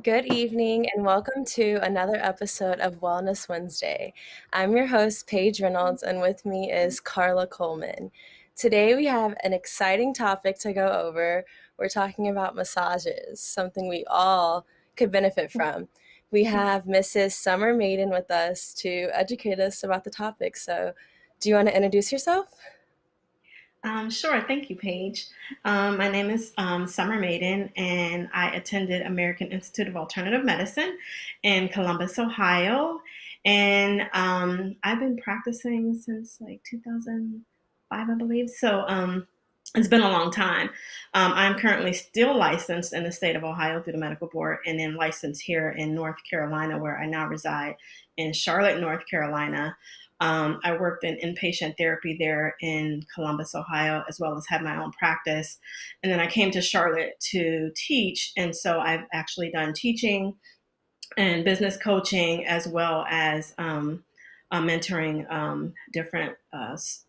Good evening, and welcome to another episode of Wellness Wednesday. I'm your host, Paige Reynolds, and with me is Carla Coleman. Today, we have an exciting topic to go over. We're talking about massages, something we all could benefit from. We have Mrs. Summer Maiden with us to educate us about the topic. So, do you want to introduce yourself? Sure. Thank you, Paige. My name is Summer Maiden, and I attended American Institute of Alternative Medicine in Columbus, Ohio. And I've been practicing since like 2005, I believe. So it's been a long time. I'm currently still licensed in the state of Ohio through the medical board, and then licensed here in North Carolina, where I now reside in Charlotte, North Carolina. I worked in inpatient therapy there in Columbus, Ohio, as well as had my own practice. And then I came to Charlotte to teach. And so I've actually done teaching and business coaching, as well as mentoring different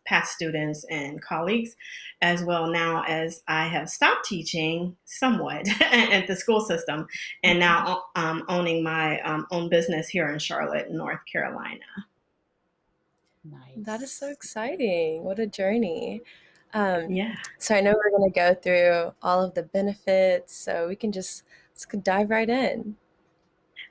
past students and colleagues, as well now as I have stopped teaching somewhat at the school system and now owning my own business here in Charlotte, North Carolina. That is so Nice. exciting. What a journey. Um, Yeah. so I know we're going to go through all of the benefits, so we can just let's dive right in.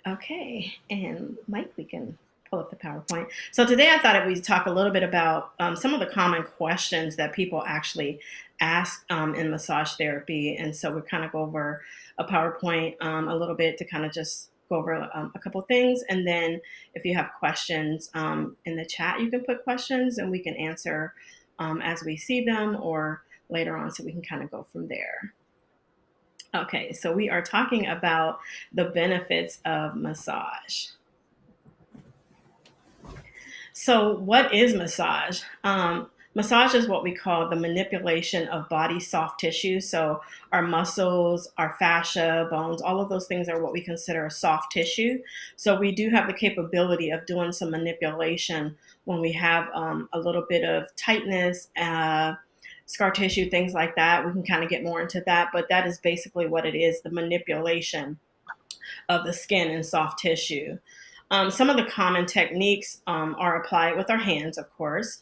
Okay, and Mike, we can pull up the PowerPoint. So today I thought we'd talk a little bit about some of the common questions that people actually ask in massage therapy. And so we kind of go over a PowerPoint a little bit to kind of just go over a couple things. And then if you have questions in the chat, you can put questions and we can answer as we see them or later on so we can kind of go from there. Okay, so we are talking about the benefits of massage. So, what is massage? Massage is what we call the manipulation of body soft tissue. So, our muscles, our fascia, bones, all of those things are what we consider soft tissue. So, we do have the capability of doing some manipulation when we have a little bit of tightness, scar tissue, things like that. We can kind of get more into that, but that is basically what it is, the manipulation of the skin and soft tissue. Some of the common techniques are applied with our hands, of course,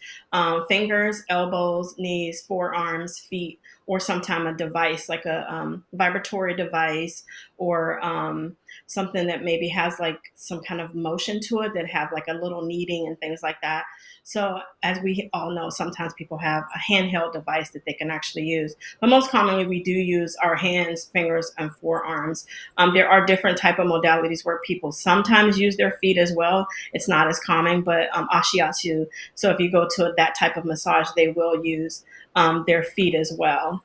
fingers, elbows, knees, forearms, feet, or sometimes a device like a vibratory device or something that maybe has like some kind of motion to it that have like a little kneading and things like that. So as we all know, sometimes people have a handheld device that they can actually use. But most commonly, we do use our hands, fingers, and forearms. There are different type of modalities where people sometimes use their feet as well. It's not as common, but ashiatsu. So if you go to that type of massage, they will use their feet as well.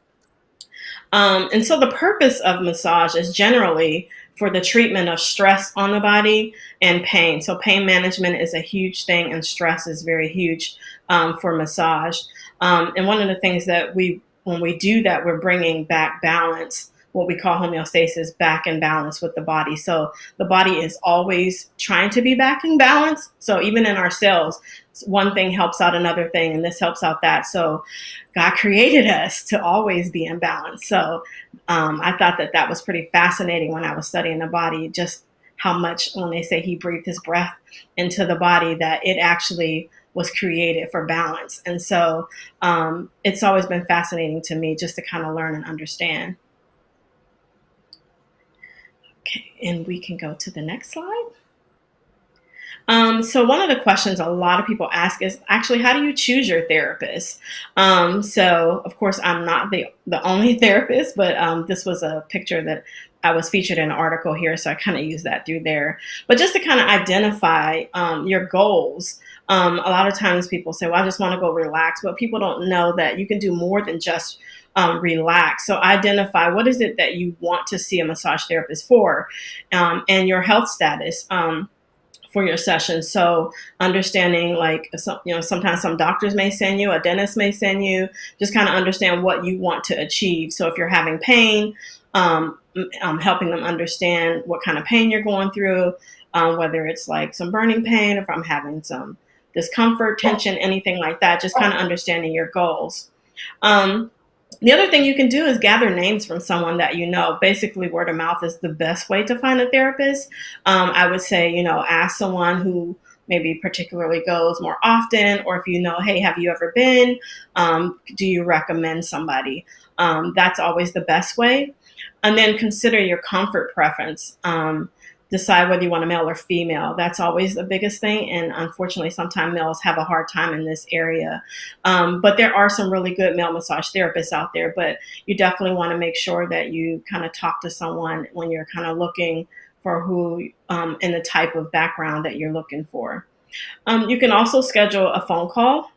And so the purpose of massage is generally for the treatment of stress on the body and pain. So pain management is a huge thing, and stress is very huge for massage. And one of the things that when we do that, we're bringing back balance, what we call homeostasis, back in balance with the body. So the body is always trying to be back in balance. So even in our cells, one thing helps out another thing, and this helps out that. So God created us to always be in balance. So I thought that that was pretty fascinating when I was studying the body, just how much when they say he breathed his breath into the body, that it actually was created for balance. And so it's always been fascinating to me just to kind of learn and understand. Okay, and we can go to the next slide. So one of the questions a lot of people ask is actually, how do you choose your therapist? So of course, I'm not the only therapist, but this was a picture that I was featured in an article here, so I kind of use that through there. But just to kind of identify your goals, a lot of times people say, well, I just want to go relax, but people don't know that you can do more than just relax. So identify what is it that you want to see a massage therapist for, and your health status. For your session. So understanding like, sometimes some doctors may send you, a dentist may send you, just kind of understand what you want to achieve. So if you're having pain, helping them understand what kind of pain you're going through, whether it's like some burning pain, if I'm having some discomfort, tension, anything like that, just kind of understanding your goals. Um, The other thing you can do is gather names from someone that you know. Basically, word of mouth is the best way to find a therapist. I would say, ask someone who maybe particularly goes more often, or if you know, hey, have you ever been? Do you recommend somebody? That's always the best way. And then consider your comfort preference. Decide whether you want a male or female. That's always the biggest thing. And unfortunately, sometimes males have a hard time in this area. But there are some really good male massage therapists out there. But you definitely want to make sure that you kind of talk to someone when you're kind of looking for who and the type of background that you're looking for. You can also schedule a phone call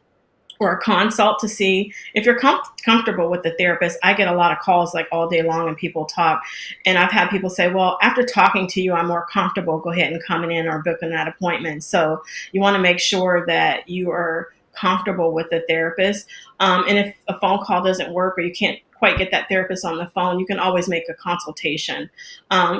or a consult to see if you're comfortable with the therapist. I get a lot of calls like all day long and people talk. And I've had people say, well, after talking to you, I'm more comfortable. Go ahead and coming in or booking that appointment. So you want to make sure that you are comfortable with the therapist. And if a phone call doesn't work or you can't quite get that therapist on the phone, you can always make a consultation.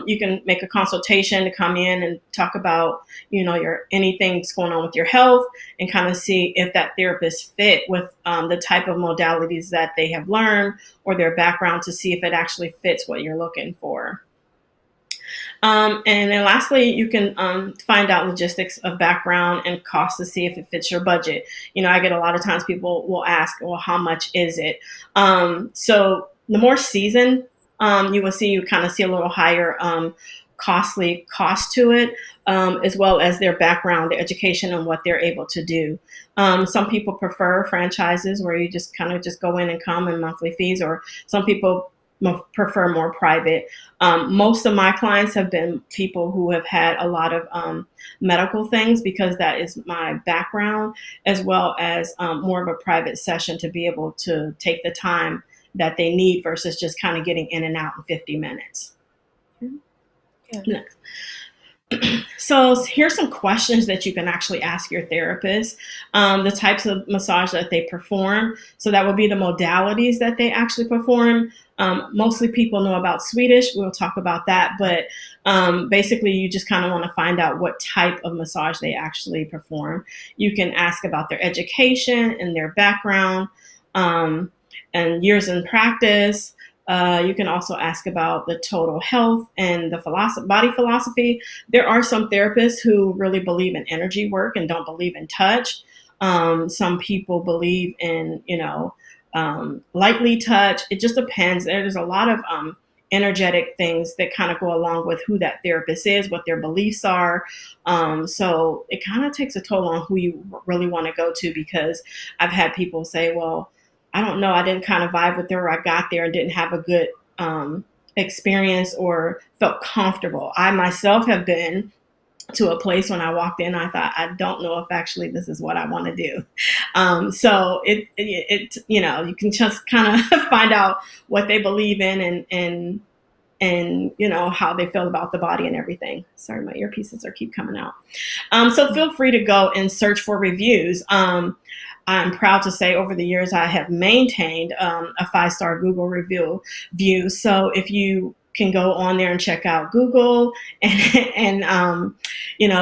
You can make a consultation to come in and talk about, your anything that's going on with your health and kind of see if that therapist fit with the type of modalities that they have learned or their background to see if it actually fits what you're looking for. And then lastly, you can find out logistics of background and cost to see if it fits your budget. I get a lot of times people will ask, well, how much is it? So the more seasoned, you kind of see a little higher costly cost to it, as well as their background, their education, and what they're able to do. Some people prefer franchises where you just kind of just go in and come and monthly fees, or some people prefer more private. Most of my clients have been people who have had a lot of medical things because that is my background, as well as more of a private session to be able to take the time that they need versus just kind of getting in and out in 50 minutes. Yeah. Next. So here's some questions that you can actually ask your therapist. The types of massage that they perform. So that would be the modalities that they actually perform. Mostly people know about Swedish. We'll talk about that. But basically, you just kind of want to find out what type of massage they actually perform. You can ask about their education and their background and years in practice. You can also ask about the total health and the body philosophy. There are some therapists who really believe in energy work and don't believe in touch. Some people believe in, lightly touch. It just depends. There's a lot of energetic things that kind of go along with who that therapist is, what their beliefs are. So it kind of takes a toll on who you really want to go to, because I've had people say, well, I don't know, I didn't kind of vibe with her. I got there and didn't have a good experience or felt comfortable. I myself have been to a place when I walked in, I thought, I don't know if actually this is what I want to do. So it you can just kind of find out what they believe in and how they feel about the body and everything. Sorry, my earpieces keep coming out. So feel free to go and search for reviews. I'm proud to say over the years I have maintained a 5-star Google review. So if you can go on there and check out Google and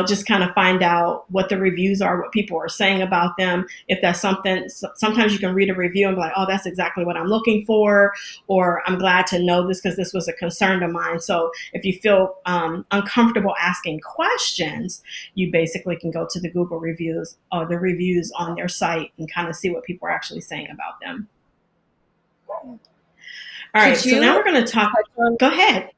just kind of find out what the reviews are, what people are saying about them. If that's something, sometimes you can read a review and be like, oh, that's exactly what I'm looking for, or I'm glad to know this because this was a concern of mine. So if you feel uncomfortable asking questions, you basically can go to the Google reviews or the reviews on their site and kind of see what people are actually saying about them. All right, so now we're going to talk. Go ahead.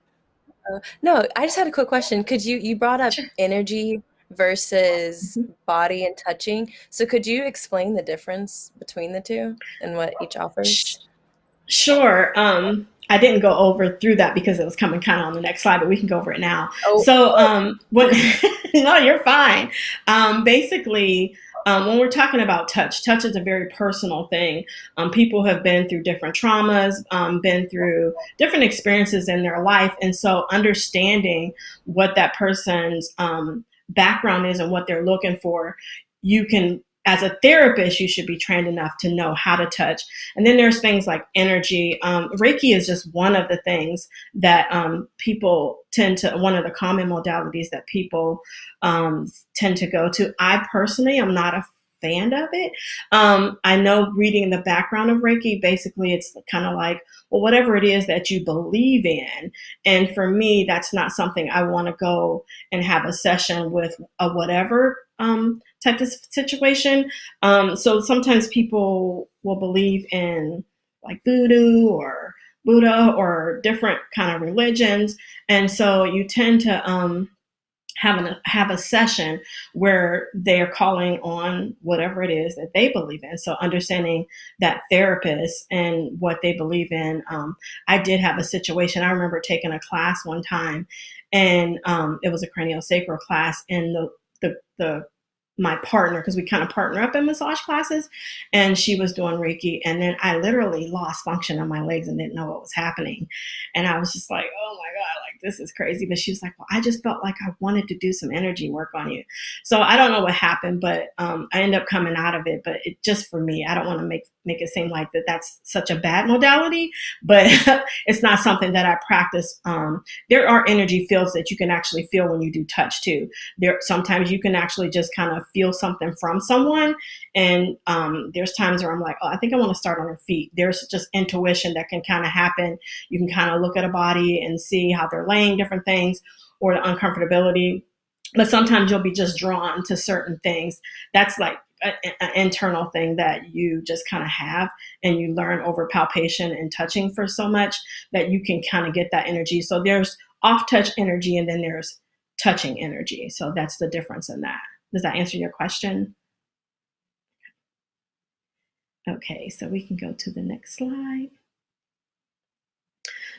No, I just had a quick question. You brought up Sure. energy versus body and touching. So could you explain the difference between the two and what each offers? Sure. I didn't go over through that because it was coming kind of on the next slide, but we can go over it now. Oh, So, what? No, you're fine. Basically, when we're talking about touch is a very personal thing. People have been through different traumas, been through different experiences in their life, and so understanding what that person's background is and what they're looking for, you can. As a therapist, you should be trained enough to know how to touch. And then there's things like energy. Reiki is just one of the things that people one of the common modalities that people tend to go to. I personally am not a fan of it. I know reading the background of Reiki, basically it's kind of like, well, whatever it is that you believe in. And for me, that's not something I want to go and have a session with a whatever type of situation. So sometimes people will believe in like voodoo or Buddha or different kind of religions. And so you tend to have a session where they are calling on whatever it is that they believe in. So understanding that therapist and what they believe in. I did have a situation. I remember taking a class one time, and it was a craniosacral class, and the my partner, because we kind of partner up in massage classes, and she was doing Reiki, and then I literally lost function in my legs and didn't know what was happening. And I was just like, oh my God, like this is crazy. But she was like, well, I just felt like I wanted to do some energy work on you. So I don't know what happened, but I ended up coming out of it. But it just, for me, I don't want to make it seem like that's such a bad modality, but it's not something that I practice. There are energy fields that you can actually feel when you do touch too. Sometimes you can actually just kind of feel something from someone. And there's times where I'm like, oh, I think I want to start on her feet. There's just intuition that can kind of happen. You can kind of look at a body and see how they're laying, different things, or the uncomfortability. But sometimes you'll be just drawn to certain things. That's like an internal thing that you just kind of have, and you learn over palpation and touching for so much that you can kind of get that energy. So there's off touch energy, and then there's touching energy. So that's the difference in that. Does that answer your question? Okay, so we can go to the next slide.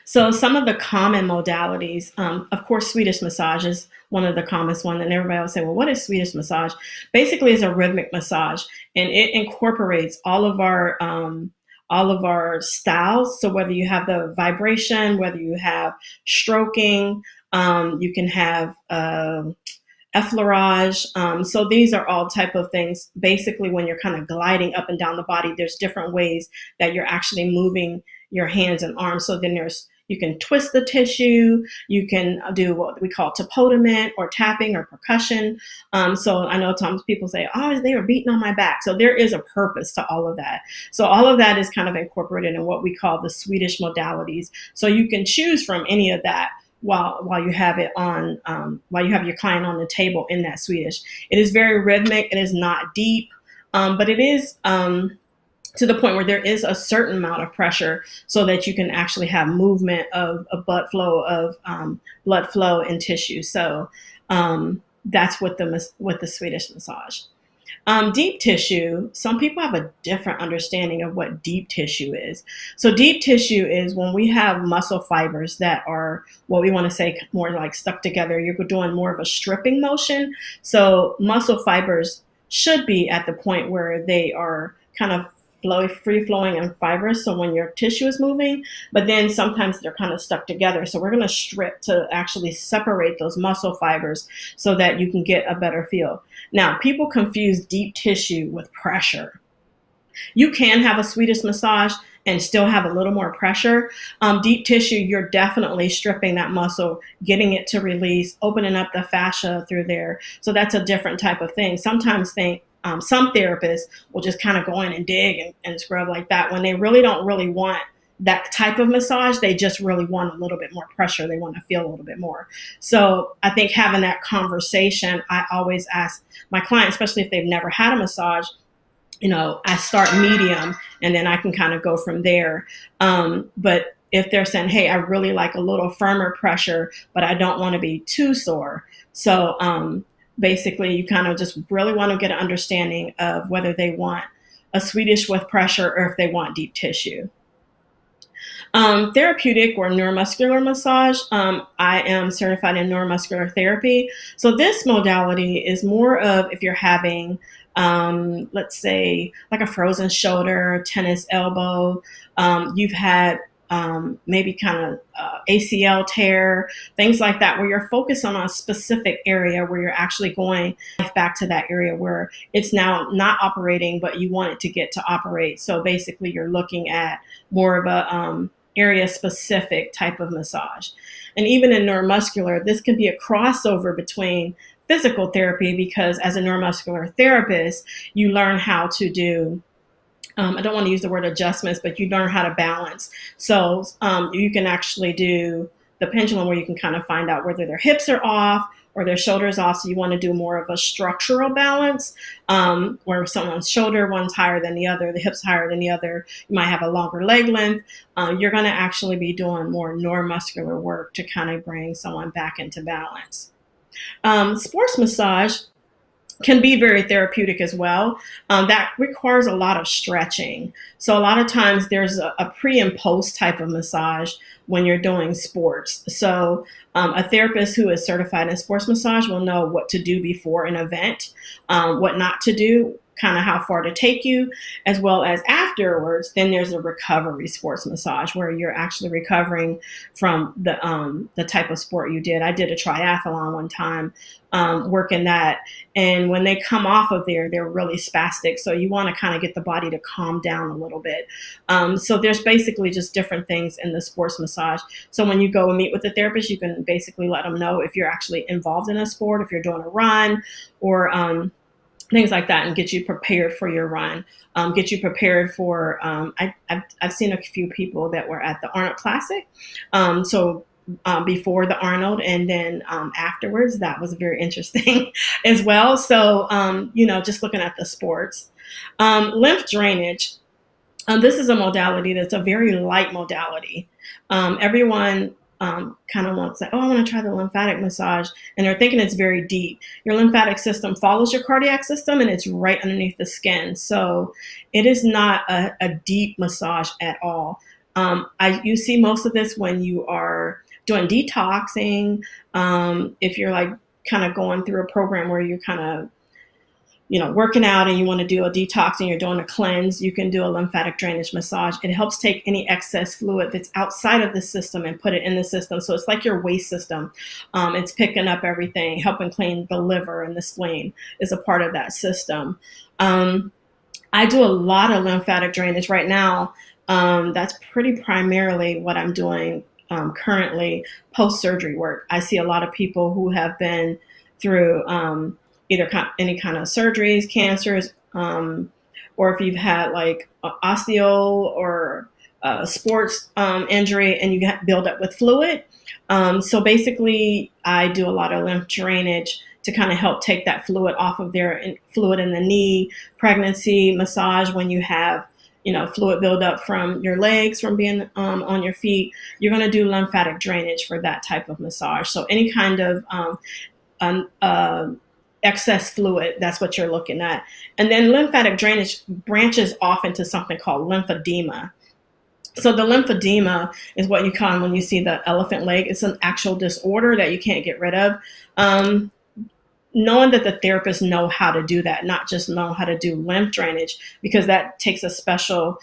So some of the common modalities, of course, Swedish massage is one of the commonest one, and everybody will say, well, what is Swedish massage? Basically, it's a rhythmic massage, and it incorporates all of our styles. So whether you have the vibration, whether you have stroking, you can have effleurage. So these are all type of things. Basically, when you're kind of gliding up and down the body, there's different ways that you're actually moving your hands and arms. So then you can twist the tissue. You can do what we call tapotement or tapping or percussion. So I know sometimes people say, oh, they were beating on my back. So there is a purpose to all of that. So all of that is kind of incorporated in what we call the Swedish modalities. So you can choose from any of that while you have it on, while you have your client on the table in that Swedish. It is very rhythmic. It is not deep, but it is to the point where there is a certain amount of pressure so that you can actually have movement of blood flow in tissue. So that's with the Swedish massage. Deep tissue, some people have a different understanding of what deep tissue is. So deep tissue is when we have muscle fibers that are what we want to say more like stuck together. You're doing more of a stripping motion. So muscle fibers should be at the point where they are kind of free flowing and fibrous. So when your tissue is moving, but then sometimes they're kind of stuck together. So we're going to strip to actually separate those muscle fibers so that you can get a better feel. Now, people confuse deep tissue with pressure. You can have a Swedish massage and still have a little more pressure. Deep tissue, you're definitely stripping that muscle, getting it to release, opening up the fascia through there. So that's a different type of thing. Sometimes some therapists will just kind of go in and dig and scrub like that when they really don't really want that type of massage. They just really want a little bit more pressure. They want to feel a little bit more. So I think having that conversation, I always ask my clients, especially if they've never had a massage, I start medium and then I can kind of go from there. But if they're saying, hey, I really like a little firmer pressure, but I don't want to be too sore. So basically, you kind of just really want to get an understanding of whether they want a Swedish with pressure or if they want deep tissue. Therapeutic or neuromuscular massage. I am certified in neuromuscular therapy. So this modality is more of if you're having, let's say, like a frozen shoulder, tennis elbow, you've had maybe kind of ACL tear, things like that, where you're focused on a specific area where you're actually going back to that area where it's now not operating, but you want it to get to operate. So basically you're looking at more of a area specific type of massage. And even in neuromuscular, this can be a crossover between physical therapy, because as a neuromuscular therapist, you learn how to do I don't want to use the word adjustments, but you learn how to balance. So you can actually do the pendulum where you can kind of find out whether their hips are off or their shoulders off. So you want to do more of a structural balance, where someone's shoulder, one's higher than the other, the hips higher than the other. You might have a longer leg length. You're going to actually be doing more neuromuscular work to kind of bring someone back into balance. Sports massage can be very therapeutic as well. That requires a lot of stretching. So a lot of times there's a pre and post type of massage when you're doing sports. So a therapist who is certified in sports massage will know what to do before an event, what not to do, kind of how far to take you, as well as afterwards. Then there's a recovery sports massage where you're actually recovering from the type of sport you did. I did a triathlon one time, working that, and when they come off of there, they're really spastic. So you want to kind of get the body to calm down a little bit. So there's basically just different things in the sports massage. So when you go and meet with the therapist, you can basically let them know if you're actually involved in a sport, if you're doing a run, or things like that, and get you prepared for your run. Get you prepared for. I've seen a few people that were at the Arnold Classic, before the Arnold, and then afterwards. That was very interesting as well. So just looking at the sports, lymph drainage. This is a modality that's a very light modality. Everyone kind of wants to, oh, I want to try the lymphatic massage, and they're thinking it's very deep. Your lymphatic system follows your cardiac system, and it's right underneath the skin. So it is not a deep massage at all. You see most of this when you are doing detoxing. If you're like kind of going through a program where you're kind of working out and you want to do a detox and you're doing a cleanse, you can do a lymphatic drainage massage. It helps take any excess fluid that's outside of the system and put it in the system. So it's like your waste system. It's picking up everything, helping clean the liver, and the spleen is a part of that system. I do a lot of lymphatic drainage right now. That's pretty primarily what I'm doing currently, post-surgery work. I see a lot of people who have been through either any kind of surgeries, cancers, or if you've had like osteo or sports injury and you get build up with fluid. So basically, I do a lot of lymph drainage to kind of help take that fluid off of there, fluid in the knee, pregnancy, massage when you have fluid buildup from your legs, from being on your feet. You're going to do lymphatic drainage for that type of massage. So any kind of excess fluid, that's what you're looking at. And then lymphatic drainage branches off into something called lymphedema. So the lymphedema is what you call when you see the elephant leg. It's an actual disorder that you can't get rid of. Knowing that the therapists know how to do that, not just know how to do lymph drainage, because that takes a special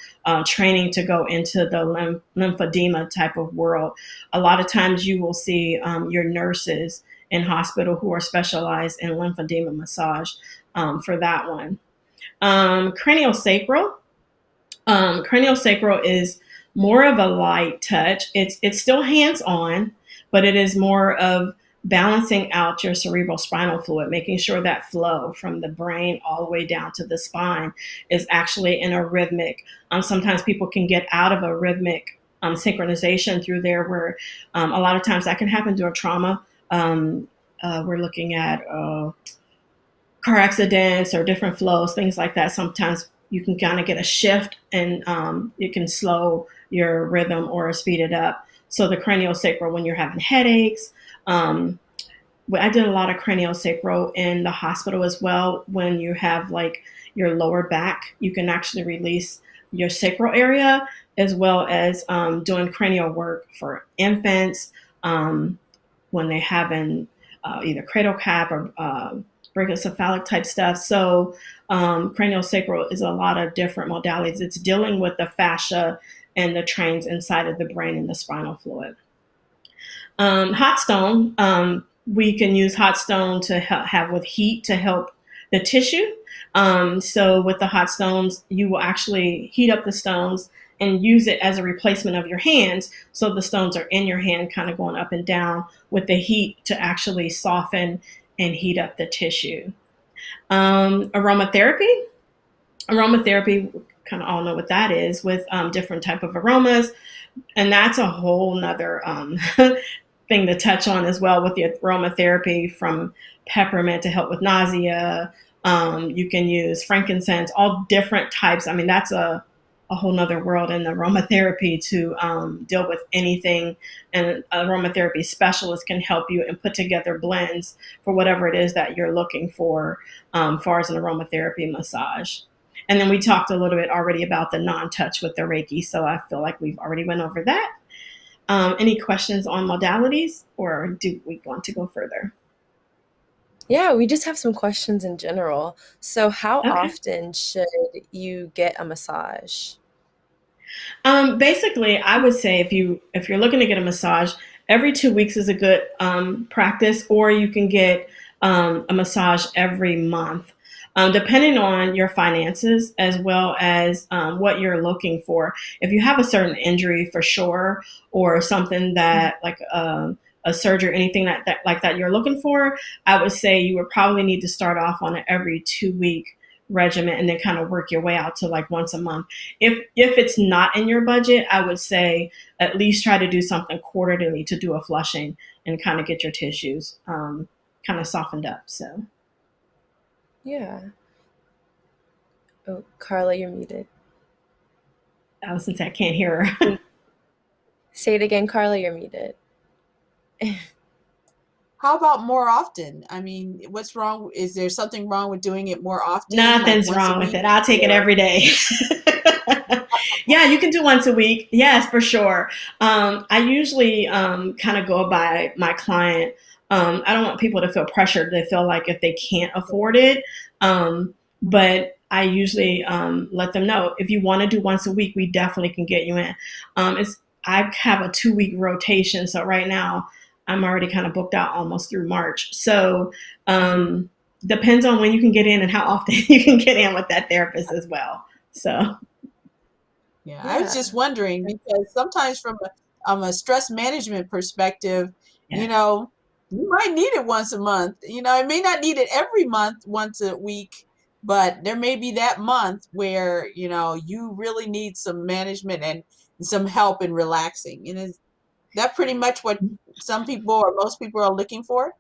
training to go into the lymphedema type of world. A lot of times you will see your nurses in hospital who are specialized in lymphedema massage for that one. Craniosacral. Craniosacral is more of a light touch. It's still hands-on, but it is more of balancing out your cerebral spinal fluid, making sure that flow from the brain all the way down to the spine is actually in a rhythmic. Sometimes people can get out of a rhythmic synchronization through there, where a lot of times that can happen due to trauma. We're looking at car accidents or different flows, things like that. Sometimes you can kind of get a shift, and it can slow your rhythm or speed it up. So the craniosacral, when you're having headaches, I did a lot of craniosacral in the hospital as well. When you have like your lower back, you can actually release your sacral area, as well as doing cranial work for infants when they having either cradle cap or brachycephalic type stuff. So craniosacral is a lot of different modalities. It's dealing with the fascia and the trains inside of the brain and the spinal fluid. Hot stone, we can use hot stone to have with heat to help the tissue. So with the hot stones, you will actually heat up the stones and use it as a replacement of your hands. So the stones are in your hand, kind of going up and down with the heat to actually soften and heat up the tissue. Aromatherapy. Aromatherapy, kind of all know what that is, with different type of aromas. And that's a whole nother thing to touch on as well, with the aromatherapy, from peppermint to help with nausea. You can use frankincense, all different types. I mean, that's a whole nother world in aromatherapy to deal with anything. And aromatherapy specialists can help you and put together blends for whatever it is that you're looking for, far as an aromatherapy massage. And then we talked a little bit already about the non-touch with the Reiki, so I feel like we've already went over that. Any questions on modalities, or do we want to go further? Yeah, we just have some questions in general. So, how Okay. often should you get a massage? Basically, I would say if you're looking to get a massage, every 2 weeks is a good practice, or you can get a massage every month, depending on your finances as well as what you're looking for. If you have a certain injury for sure, or something that like a surgery, anything that like that you're looking for, I would say you would probably need to start off on an every 2 week regimen and then kind of work your way out to like once a month. If it's not in your budget, I would say at least try to do something quarterly to do a flushing and kind of get your tissues kind of softened up. So, Yeah. Oh, Carla, you're muted. since I can't hear her. Say it again, Carla, you're muted. How about more often? I mean, what's wrong? Is there something wrong with doing it more often, like Nothing's once a wrong with week? it. I'll take it Or every day. Yeah, you can do once a week. Yes, for sure. I usually kind of go by my client. I don't want people to feel pressured. They feel like if they can't afford it. But I usually let them know, if you want to do once a week, we definitely can get you in. I have a 2 week rotation, so right now I'm already kind of booked out almost through March. So depends on when you can get in and how often you can get in with that therapist as well. So yeah, I was Yeah. just wondering because sometimes from a stress management perspective, you yes. know, you might need it once a month. You know, it may not need it every month, once a week, but there may be that month where, you really need some management and some help in relaxing. And is that pretty much what some people or most people are looking for?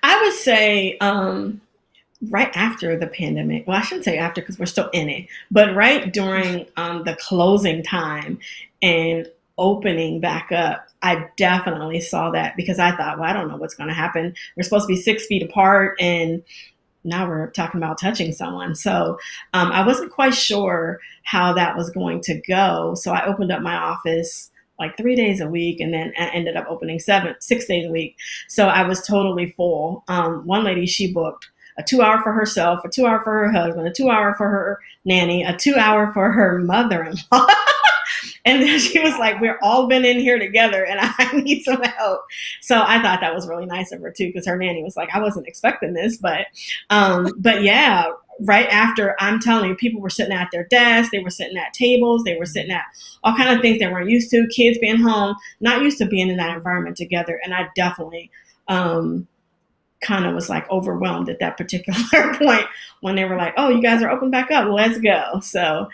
I would say right after the pandemic. Well, I shouldn't say after because we're still in it, but right during the closing time and opening back up, I definitely saw that, because I thought, well, I don't know what's going to happen. We're supposed to be 6 feet apart, and now we're talking about touching someone. So I wasn't quite sure how that was going to go. So I opened up my office like 3 days a week, and then I ended up opening 6 days a week. So I was totally full. One lady, she booked a 2 hour for herself, a 2 hour for her husband, a 2 hour for her nanny, a 2 hour for her mother-in-law. And then she was like, we're all been in here together and I need some help. So I thought that was really nice of her too, because her nanny was like, I wasn't expecting this, but yeah, right after, I'm telling you, people were sitting at their desks, they were sitting at tables, they were sitting at all kind of things they weren't used to, kids being home, not used to being in that environment together. And I definitely kind of was like overwhelmed at that particular point when they were like, "Oh, you guys are open back up. Let's go." So,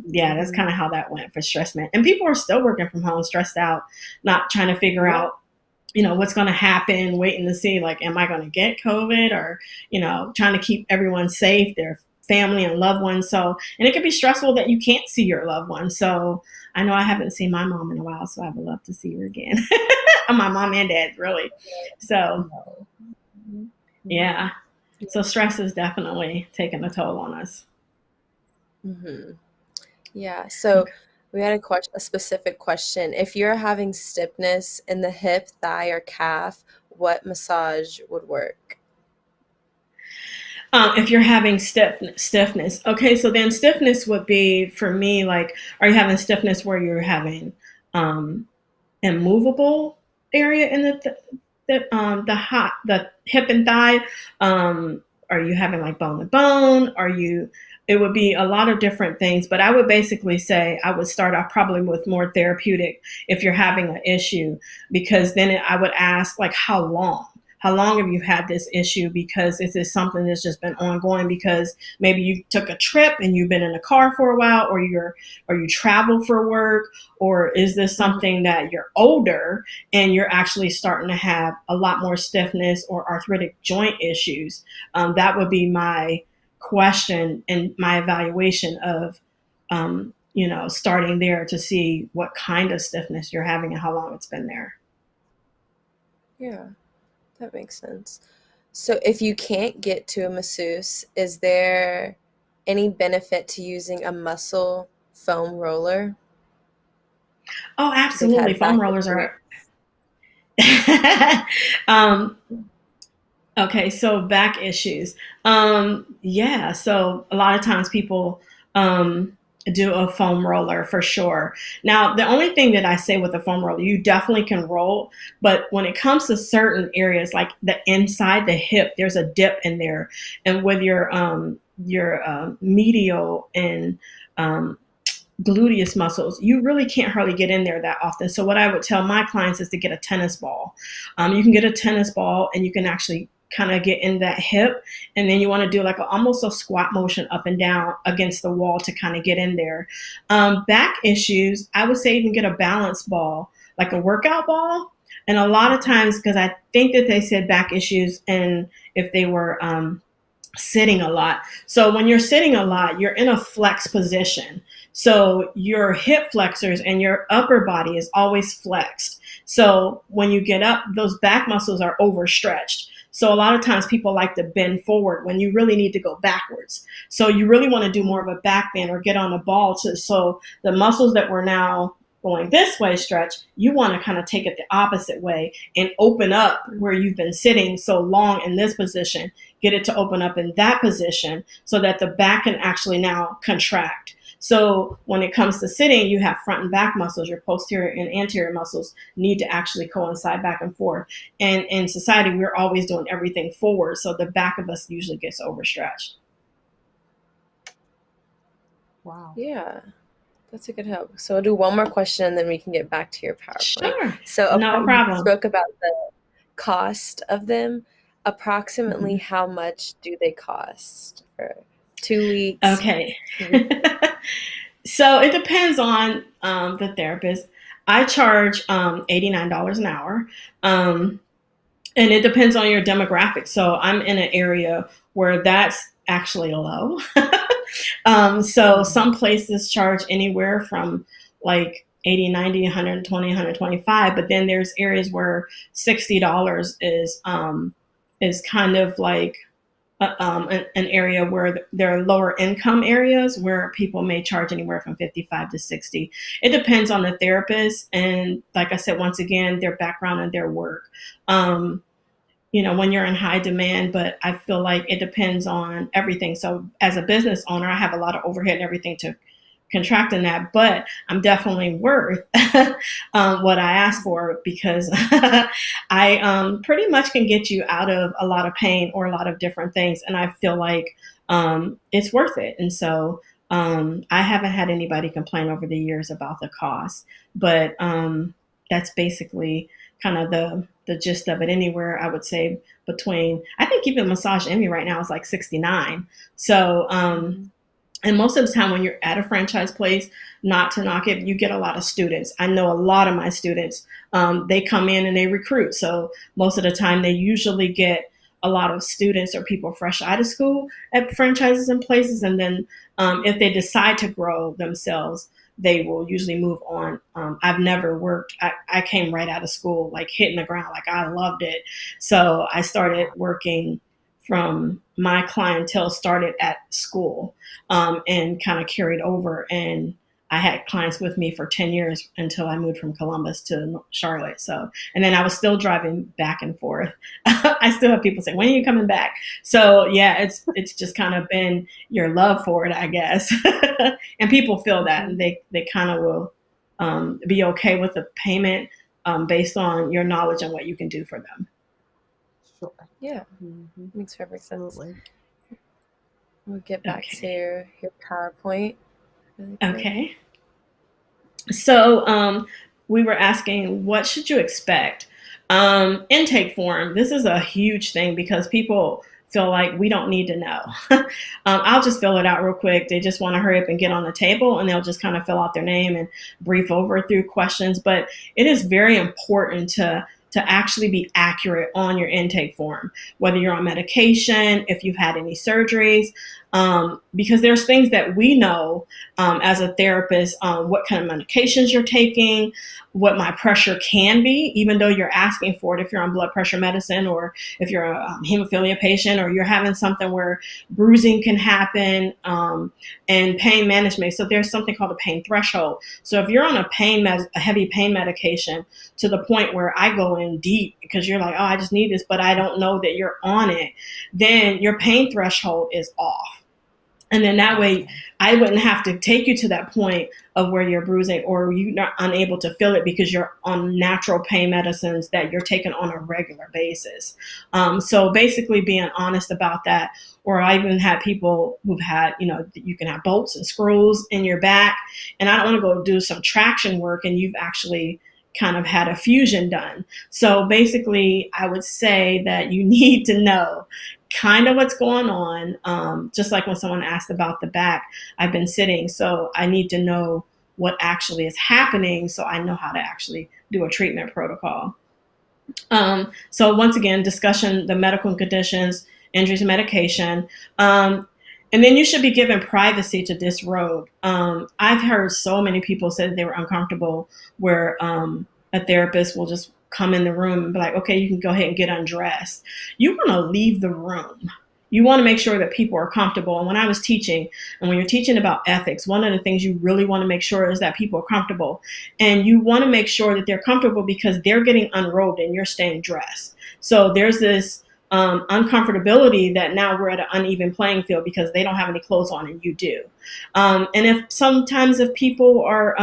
yeah, that's kind of how that went for stress man. And people are still working from home, stressed out, not trying to figure Yeah. out, what's going to happen, waiting to see, like, am I going to get COVID, or, trying to keep everyone safe, their family and loved ones. So, and it can be stressful that you can't see your loved ones. So, I know I haven't seen my mom in a while, so I would love to see her again. My mom and dad, really. So, yeah. So stress is definitely taking a toll on us. Mm-hmm. Yeah. So we had a specific question. If you're having stiffness in the hip, thigh, or calf, what massage would work? If you're having stiffness, okay, so then stiffness would be for me like, are you having stiffness where you're having um, immovable area in the hip and thigh? Are you having like bone to bone? Are you? It would be a lot of different things, but I would basically say I would start off probably with more therapeutic if you're having an issue, because then I would ask like how how long have you had this issue? Because is this something that's just been ongoing because maybe you took a trip and you've been in a car for a while, or you travel for work, or is this something that you're older and you're actually starting to have a lot more stiffness or arthritic joint issues? That would be my question and my evaluation of, starting there to see what kind of stiffness you're having and how long it's been there. Yeah, that makes sense. So if you can't get to a masseuse, is there any benefit to using a muscle foam roller? Oh, Because I've absolutely. had back Foam rollers issues. are. um, Okay, so back issues. Yeah, so a lot of times people do a foam roller for sure. Now, the only thing that I say with a foam roller, you definitely can roll, but when it comes to certain areas, like the inside the hip, there's a dip in there, and with your medial and um, gluteus muscles, you really can't hardly get in there that often. So what I would tell my clients is to get a tennis ball. You can get a tennis ball and you can actually kind of get in that hip, and then you want to do like almost a squat motion up and down against the wall to kind of get in there. Back issues, I would say you can get a balance ball, like a workout ball. And a lot of times, because I think that they said back issues, and if they were sitting a lot. So when you're sitting a lot, you're in a flex position. So your hip flexors and your upper body is always flexed. So when you get up, those back muscles are overstretched. So a lot of times people like to bend forward when you really need to go backwards. So you really want to do more of a back bend or get on a ball so the muscles that were now going this way stretch, you want to kind of take it the opposite way and open up where you've been sitting so long in this position, get it to open up in that position so that the back can actually now contract. So when it comes to sitting, you have front and back muscles, your posterior and anterior muscles need to actually coincide back and forth. And in society, we're always doing everything forward. So the back of us usually gets overstretched. Wow. Yeah, that's a good help. So I'll do one more question and then we can get back to your PowerPoint. Sure. So No okay, you problem. spoke about the cost of them. Approximately Mhm. how much do they cost for 2 weeks? Okay. 3 weeks? So it depends on the therapist. I charge $89 an hour. Um, and it depends on your demographic. So I'm in an area where that's actually low. So some places charge anywhere from like 80, 90, 120, 125, but then there's areas where $60 is kind of like an area where there are lower income areas where people may charge anywhere from 55 to 60. It depends on the therapist. And like I said, once again, their background and their work. Um, when you're in high demand, but I feel like it depends on everything. So as a business owner, I have a lot of overhead and everything to contract in that, but I'm definitely worth what I asked for because I pretty much can get you out of a lot of pain or a lot of different things. And I feel like it's worth it. And so I haven't had anybody complain over the years about the cost, but that's basically kind of the gist of it. Anywhere I would say between, I think even Massage Envy right now is like 69. So and most of the time when you're at a franchise place, not to knock it, you get a lot of students. I know a lot of my students, they come in and they recruit. So most of the time they usually get a lot of students or people fresh out of school at franchises and places. And then if they decide to grow themselves, they will usually move on. I've never worked. I came right out of school, like hitting the ground. Like I loved it. So I started working from my clientele started at school and kind of carried over. And I had clients with me for 10 years until I moved from Columbus to Charlotte. So, and then I was still driving back and forth. I still have people saying, when are you coming back? So yeah, it's just kind of been your love for it, I guess. And people feel that and they kind of will be okay with the payment based on your knowledge and what you can do for them. Sure. Yeah, Mm-hmm. makes perfect sense. Absolutely. We'll get back to Okay. your PowerPoint really quick. Okay. So we were asking, what should you expect? Intake form. This is a huge thing because people feel like we don't need to know. I'll just fill it out real quick. They just want to hurry up and get on the table, and they'll just kind of fill out their name and brief over through questions. But it is very important to actually be accurate on your intake form, whether you're on medication, if you've had any surgeries, because there's things that we know as a therapist, what kind of medications you're taking, what my pressure can be, even though you're asking for it if you're on blood pressure medicine or if you're a hemophilia patient or you're having something where bruising can happen, and pain management. So there's something called a pain threshold. So if you're on a heavy pain medication to the point where I go in deep because you're like, oh, I just need this, but I don't know that you're on it, then your pain threshold is off. And then that way I wouldn't have to take you to that point of where you're bruising or you're not unable to feel it because you're on natural pain medicines that you're taking on a regular basis. So basically being honest about that. Or I even had people who've had, you can have bolts and screws in your back, and I don't want to go do some traction work and you've actually kind of had a fusion done. So basically I would say that you need to know kind of what's going on. Just like when someone asked about the back, I've been sitting, so I need to know what actually is happening so I know how to actually do a treatment protocol. So once again, discussion, the medical conditions, injuries, and medication. And then you should be given privacy to disrobe. I've heard so many people say that they were uncomfortable where a therapist will just come in the room and be like, okay, you can go ahead and get undressed. You want to leave the room. You want to make sure that people are comfortable. And when I was teaching, and when you're teaching about ethics, one of the things you really want to make sure is that people are comfortable. And you want to make sure that they're comfortable because they're getting unrobed and you're staying dressed. So there's this uncomfortability that now we're at an uneven playing field because they don't have any clothes on and you do. And if people are,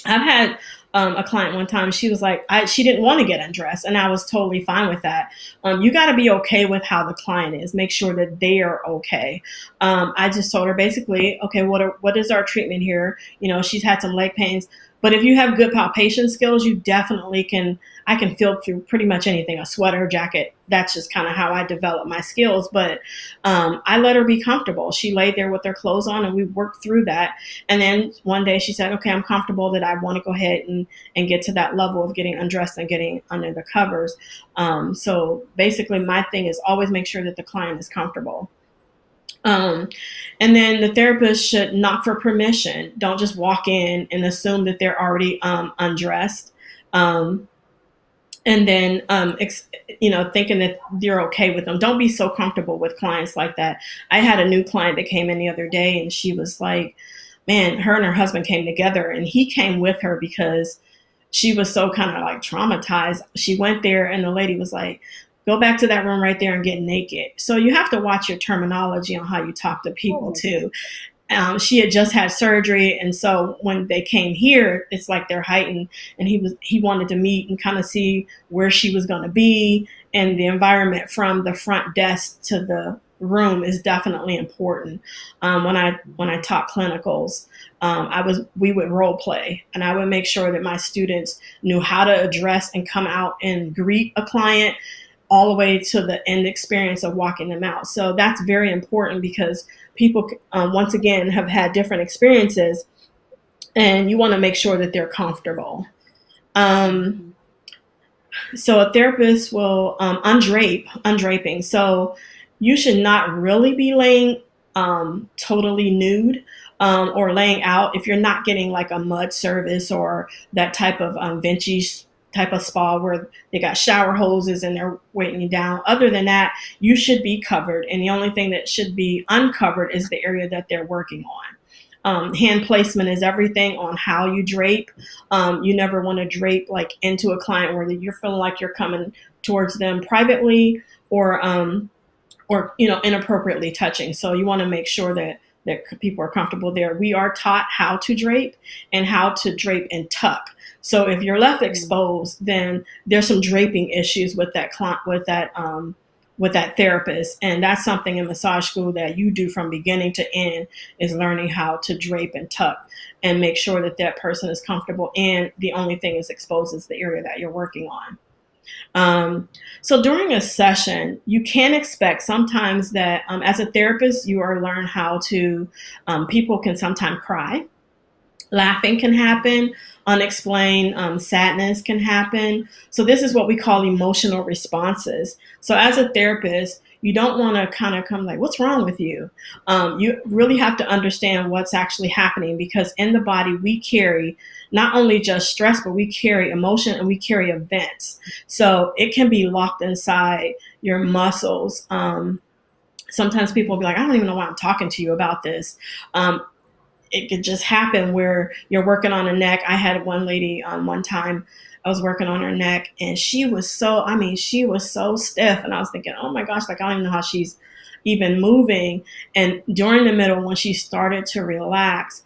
I've had a client one time, she was like, she didn't want to get undressed, and I was totally fine with that. You got to be okay with how the client is. Make sure that they are okay. I just told her basically, okay, what is our treatment here? She's had some leg pains, but if you have good palpation skills, you definitely can. I can feel through pretty much anything, a sweater, jacket. That's just kind of how I develop my skills. But I let her be comfortable. She laid there with her clothes on and we worked through that. And then one day she said, okay, I'm comfortable that I want to go ahead and get to that level of getting undressed and getting under the covers. So basically my thing is always make sure that the client is comfortable. And then the therapist should knock for permission. Don't just walk in and assume that they're already undressed. And then, thinking that you're okay with them. Don't be so comfortable with clients like that. I had a new client that came in the other day and she was like, man, her and her husband came together and he came with her because she was so kind of like traumatized. She went there and the lady was like, go back to that room right there and get naked. So you have to watch your terminology on how you talk to people too. She had just had surgery, and so when they came here, it's like they're heightened. And he wanted to meet and kind of see where she was going to be, and the environment from the front desk to the room is definitely important. When I taught clinicals, we would role play, and I would make sure that my students knew how to address and come out and greet a client, all the way to the end experience of walking them out. So that's very important because people, once again, have had different experiences and you want to make sure that they're comfortable. So a therapist will undraping. So you should not really be laying totally nude or laying out if you're not getting like a mud service or that type of Vinci type of spa where they got shower hoses and they're weighing you down. Other than that, you should be covered. And the only thing that should be uncovered is the area that they're working on. Hand placement is everything on how you drape. You never want to drape like into a client where you're feeling like you're coming towards them privately or inappropriately touching. So you want to make sure that people are comfortable there. We are taught how to drape and how to drape and tuck. So if you're left exposed, then there's some draping issues with that client, with that therapist. And that's something in massage school that you do from beginning to end is learning how to drape and tuck and make sure that that person is comfortable. And the only thing is exposed is the area that you're working on. So during a session, you can expect sometimes that as a therapist, you are learn how to, people can sometimes cry. Laughing can happen, unexplained sadness can happen. So this is what we call emotional responses. So as a therapist, you don't want to kind of come like, what's wrong with you? You really have to understand what's actually happening, because in the body we carry not only just stress, but we carry emotion and we carry events. So it can be locked inside your muscles. Sometimes people will be like, I don't even know why I'm talking to you about this. It could just happen where you're working on a neck. I had one lady one time, I was working on her neck, and she was so, I mean, she was so stiff. And I was thinking, oh my gosh, like, I don't even know how she's even moving. And during the middle, when she started to relax,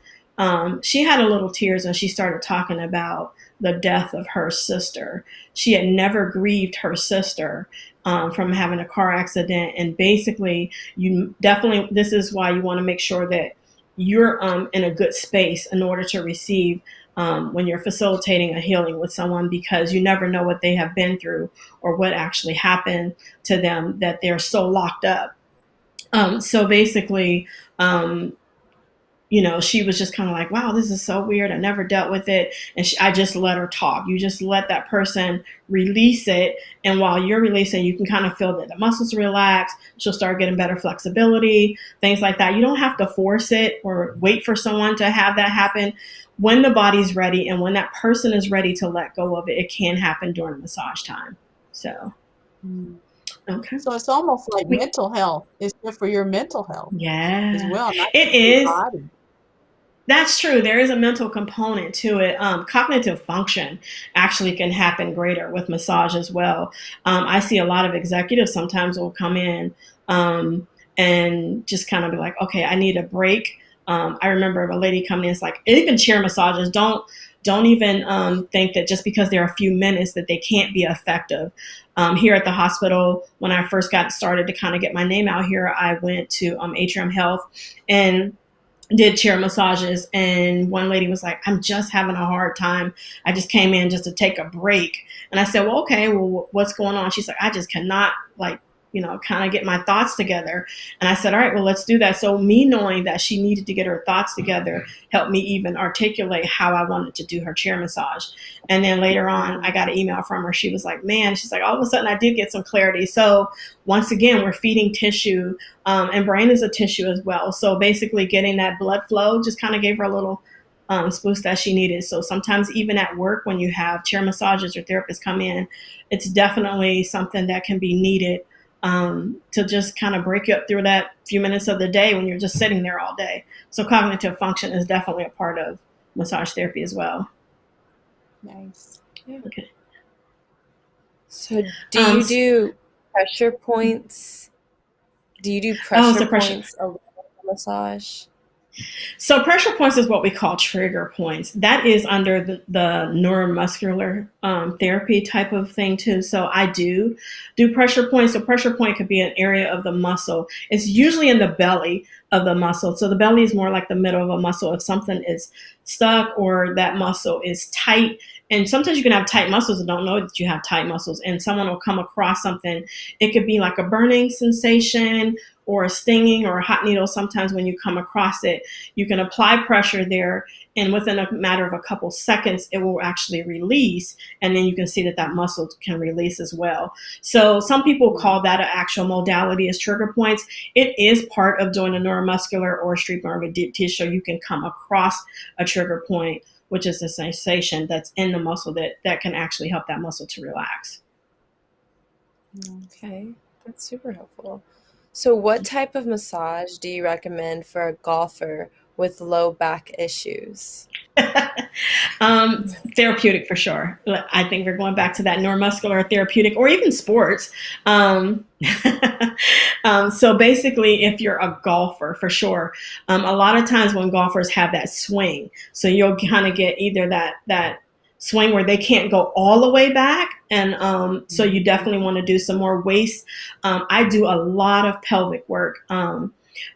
she had a little tears and she started talking about the death of her sister. She had never grieved her sister from having a car accident. And basically, you definitely, this is why you want to make sure that you're in a good space in order to receive when you're facilitating a healing with someone, because you never know what they have been through or what actually happened to them that they're so locked up. So basically, she was just kind of like, wow, this is so weird. I never dealt with it. And I just let her talk. You just let that person release it. And while you're releasing, you can kind of feel that the muscles relax. She'll start getting better flexibility, things like that. You don't have to force it or wait for someone to have that happen. When the body's ready and when that person is ready to let go of it, it can happen during massage time. So, okay. So it's almost like mental health. It's good for your mental health as Yeah, well, not it just your is. body. That's true. There is a mental component to it. Cognitive function actually can happen greater with massage as well. I see a lot of executives sometimes will come in and just kind of be like, okay, I need a break. I remember a lady coming in, it's like, even chair massages, don't even think that just because there are a few minutes that they can't be effective. Here at the hospital, when I first got started to kind of get my name out here, I went to Atrium Health and did chair massages, and one lady was like, I'm just having a hard time. I just came in just to take a break. And I said, well, okay, well, what's going on? She's like, I just cannot, like, kind of get my thoughts together. And I said, all right, well, let's do that. So me knowing that she needed to get her thoughts together helped me even articulate how I wanted to do her chair massage. And then later on, I got an email from her. She was like, man, she's like, all of a sudden I did get some clarity. So once again, we're feeding tissue, and brain is a tissue as well. So basically getting that blood flow just kind of gave her a little spoost that she needed. So sometimes even at work, when you have chair massages or therapists come in, it's definitely something that can be needed to just kind of break you up through that few minutes of the day when you're just sitting there all day. So cognitive function is definitely a part of massage therapy as well. Nice. Yeah. Okay. So do you do pressure points? Do you do pressure points around the massage? So pressure points is what we call trigger points. That is under the neuromuscular therapy type of thing too. So I do pressure points. So pressure point could be an area of the muscle. It's usually in the belly of the muscle. So the belly is more like the middle of a muscle. If something is stuck or that muscle is tight, and sometimes you can have tight muscles and don't know that you have tight muscles, and someone will come across something. It could be like a burning sensation or a stinging or a hot needle. Sometimes when you come across it, you can apply pressure there, and within a matter of a couple seconds, it will actually release, and then you can see that muscle can release as well. So some people call that an actual modality as trigger points. It is part of doing a neuromuscular or street nerve deep tissue. You can come across a trigger point, which is a sensation that's in the muscle that can actually help that muscle to relax. Okay, that's super helpful. So what type of massage do you recommend for a golfer with low back issues? Therapeutic for sure. I think we're going back to that neuromuscular therapeutic or even sports. So basically, if you're a golfer, for sure, a lot of times when golfers have that swing, so you'll kind of get either that swing where they can't go all the way back, and so you definitely want to do some more waist. I do a lot of pelvic work.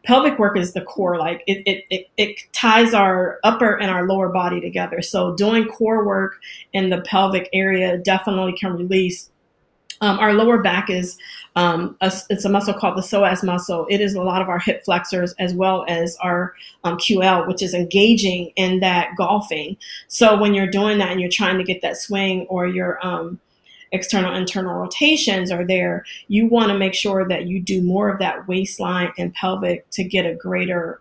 Pelvic work is the core, like it ties our upper and our lower body together. So doing core work in the pelvic area definitely can release Our lower back is it's a muscle called the psoas muscle. It is a lot of our hip flexors as well as our QL, which is engaging in that golfing. So when you're doing that and you're trying to get that swing, or your external internal rotations are there, you want to make sure that you do more of that waistline and pelvic to get a greater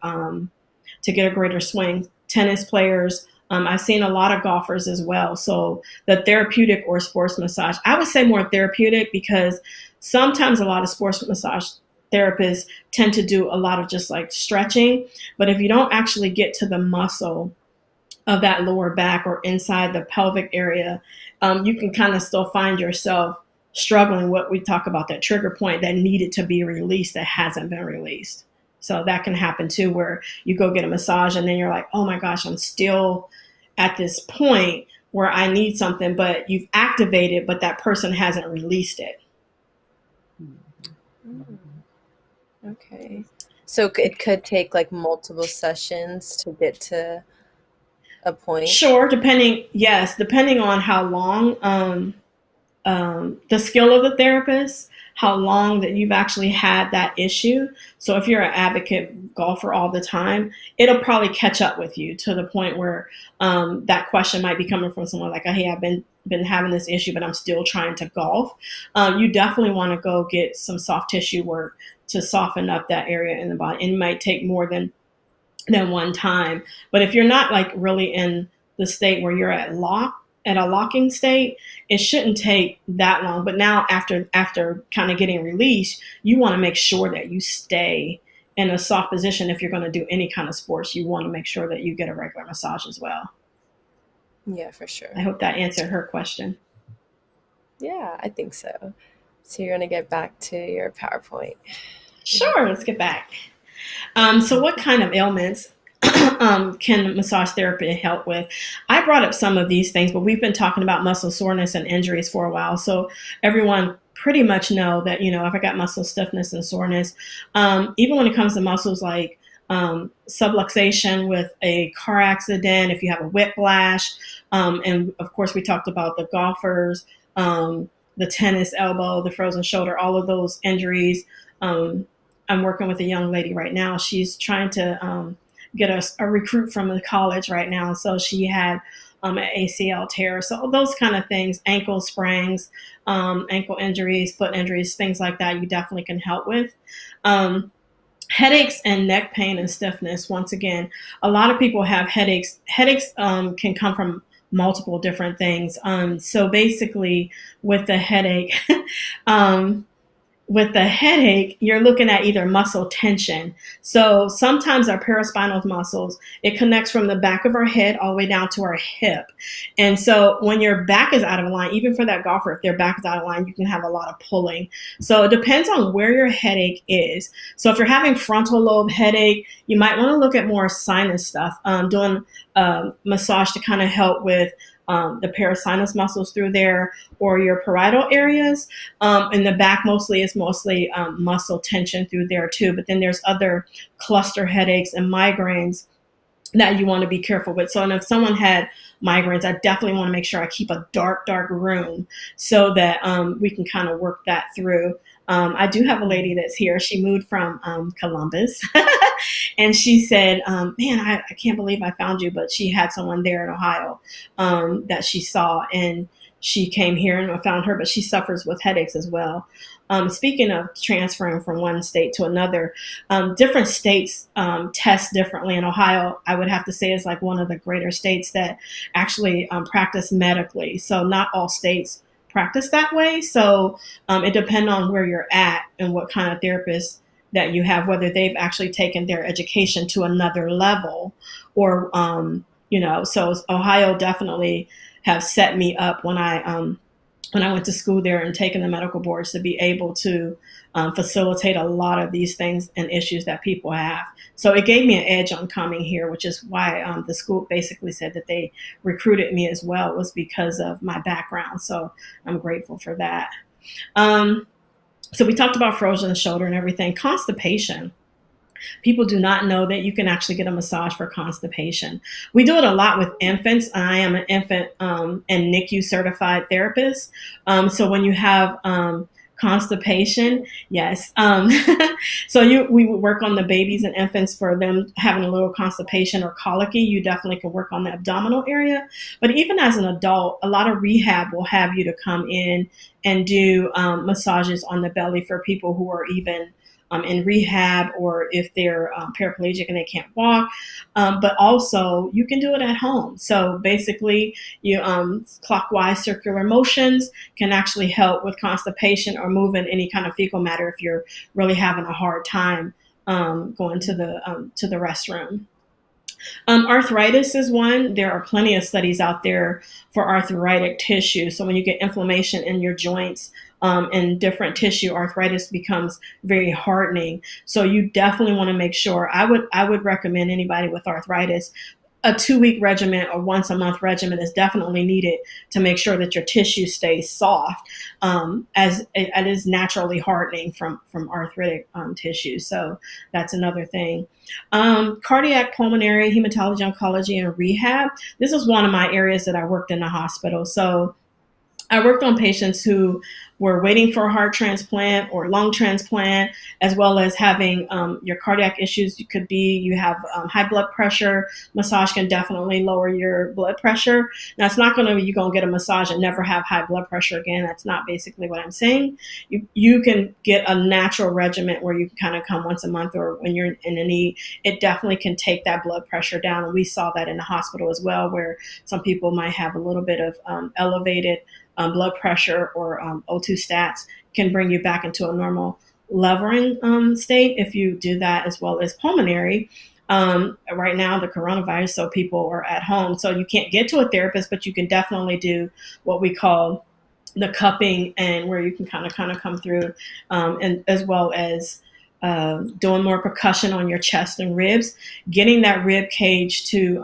swing. Tennis players, I've seen a lot of golfers as well. So the therapeutic or sports massage, I would say more therapeutic, because sometimes a lot of sports massage therapists tend to do a lot of just like stretching. But if you don't actually get to the muscle of that lower back or inside the pelvic area, you can kind of still find yourself struggling. What we talk about, that trigger point that needed to be released that hasn't been released. So that can happen too, where you go get a massage and then you're like, oh my gosh, I'm still at this point where I need something, but you've activated, but that person hasn't released it. Okay. So it could take like multiple sessions to get to a point. Sure, depending on how long the skill of the therapist, how long that you've actually had that issue. So if you're an advocate golfer all the time, it'll probably catch up with you to the point where that question might be coming from someone like, hey, I've been having this issue, but I'm still trying to golf. You definitely want to go get some soft tissue work to soften up that area in the body. And it might take more than one time. But if you're not like really in the state where you're at a locking state, it shouldn't take that long. But now after kind of getting released, you want to make sure that you stay in a soft position. If you're going to do any kind of sports, you want to make sure that you get a regular massage as well. Yeah, for sure. I hope that answered her question. Yeah, I think so. So you're going to get back to your PowerPoint. Sure, let's get back. So what kind of ailments can massage therapy help with? I brought up some of these things, but we've been talking about muscle soreness and injuries for a while. So everyone pretty much know that, if I got muscle stiffness and soreness, even when it comes to muscles like subluxation with a car accident, if you have a whiplash, and of course we talked about the golfers, the tennis elbow, the frozen shoulder, all of those injuries. I'm working with a young lady right now. She's trying to get a recruit from the college right now. So she had an ACL tear. So those kind of things, ankle sprains, ankle injuries, foot injuries, things like that, you definitely can help with. Headaches and neck pain and stiffness. Once again, a lot of people have headaches. Headaches can come from multiple different things. So basically with the headache, you're looking at either muscle tension. So sometimes our paraspinal muscles, it connects from the back of our head all the way down to our hip. And so when your back is out of line, even for that golfer, if their back is out of line, you can have a lot of pulling. So it depends on where your headache is. So if you're having frontal lobe headache, you might want to look at more sinus stuff, doing massage to kind of help with the parasinus muscles through there, or your parietal areas. In the back mostly muscle tension through there too. But then there's other cluster headaches and migraines that you want to be careful with. So, and if someone had migraines, I definitely want to make sure I keep a dark room so that we can kind of work that through. I do have a lady that's here. She moved from Columbus and she said, man, I can't believe I found you. But she had someone there in Ohio that she saw, and she came here and I found her, but she suffers with headaches as well. Speaking of transferring from one state to another, different states test differently. In Ohio, I would have to say is like one of the greater states that actually practice medically. So not all states practice that way. So it depends on where you're at and what kind of therapist that you have, whether they've actually taken their education to another level or, so Ohio definitely have set me up when I went to school there and taken the medical boards to be able to facilitate a lot of these things and issues that people have. So it gave me an edge on coming here, which is why the school basically said that they recruited me as well, was because of my background. So I'm grateful for that. So we talked about frozen shoulder and everything. Constipation. People do not know that you can actually get a massage for constipation. We do it a lot with infants. I am an infant and NICU certified therapist. So when you have constipation, yes. So we would work on the babies and infants for them having a little constipation or colicky. You definitely can work on the abdominal area. But even as an adult, a lot of rehab will have you to come in and do massages on the belly for people who are even in rehab, or if they're paraplegic and they can't walk. But also, you can do it at home. So basically, you clockwise circular motions can actually help with constipation or moving any kind of fecal matter if you're really having a hard time going to the restroom. Arthritis is one. There are plenty of studies out there for arthritic tissue. So when you get inflammation in your joints and different tissue, arthritis becomes very hardening. So you definitely want to make sure. I would recommend anybody with arthritis a 2-week regimen or once a month regimen is definitely needed to make sure that your tissue stays soft, as it is naturally hardening from arthritic tissue. So that's another thing. Cardiac, pulmonary, hematology, oncology, and rehab. This is one of my areas that I worked in the hospital. So I worked on patients who were waiting for a heart transplant or lung transplant, as well as having your cardiac issues. You could be, you have high blood pressure. Massage can definitely lower your blood pressure. Now, it's not going to be you're going to get a massage and never have high blood pressure again. That's not basically what I'm saying. You can get a natural regimen where you can kind of come once a month or when you're in a need. It definitely can take that blood pressure down. And we saw that in the hospital as well, where some people might have a little bit of elevated blood pressure or O2 stats can bring you back into a normal leveling state if you do that, as well as pulmonary. Right now, the coronavirus, so people are at home. So you can't get to a therapist, but you can definitely do what we call the cupping, and where you can kind of come through, and as well as doing more percussion on your chest and ribs, getting that rib cage to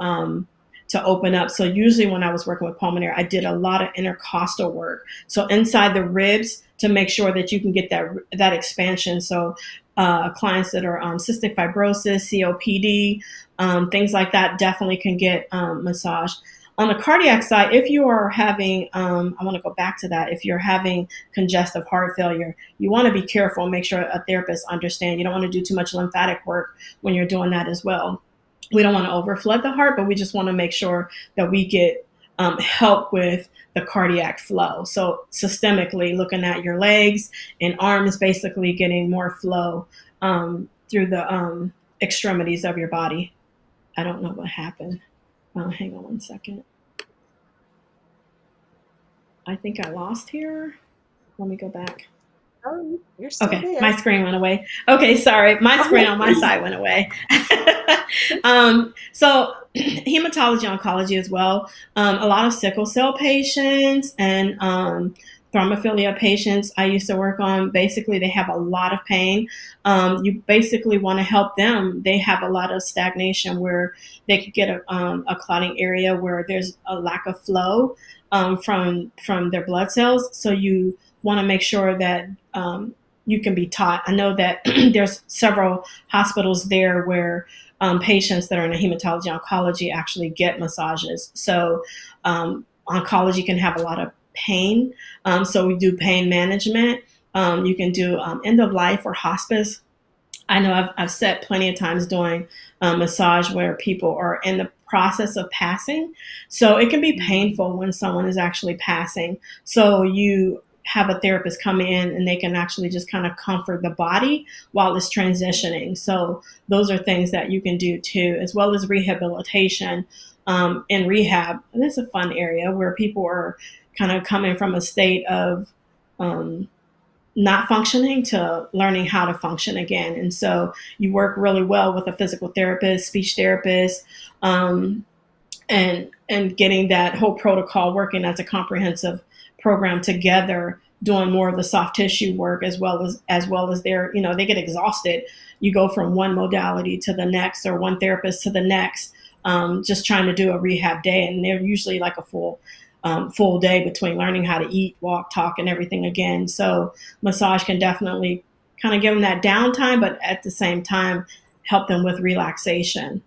open up. So usually when I was working with pulmonary, I did a lot of intercostal work. So inside the ribs to make sure that you can get that expansion. So clients that are cystic fibrosis, COPD, things like that definitely can get massage. On the cardiac side, if you are having, I want to go back to that, if you're having congestive heart failure, you want to be careful and make sure a therapist understands. You don't want to do too much lymphatic work when you're doing that as well. We don't want to overflood the heart, but we just want to make sure that we get help with the cardiac flow. So systemically looking at your legs and arms, basically getting more flow through the extremities of your body. I don't know what happened. Hang on one second. I think I lost here. Let me go back. Oh, you're still Okay, there. my screen went away. Okay, sorry. My screen on my side went away. So hematology, oncology as well. A lot of sickle cell patients and thrombophilia patients I used to work on. Basically, they have a lot of pain. You basically want to help them. They have a lot of stagnation where they could get a clotting area where there's a lack of flow from their blood cells. So you want to make sure that you can be taught. I know that there's several hospitals there where patients that are in a hematology oncology actually get massages. So oncology can have a lot of pain. So we do pain management. You can do end of life or hospice. I know I've sat plenty of times doing massage where people are in the process of passing. So it can be painful when someone is actually passing. So you have a therapist come in and they can actually just kind of comfort the body while it's transitioning. So those are things that you can do too, as well as rehabilitation. In rehab, and it's a fun area where people are kind of coming from a state of not functioning to learning how to function again. And so you work really well with a physical therapist, speech therapist, and getting that whole protocol working as a comprehensive program together, doing more of the soft tissue work as well as their, they get exhausted. You go from one modality to the next or one therapist to the next, just trying to do a rehab day. And they're usually like a full day between learning how to eat, walk, talk, and everything again. So massage can definitely kind of give them that downtime, but at the same time help them with relaxation.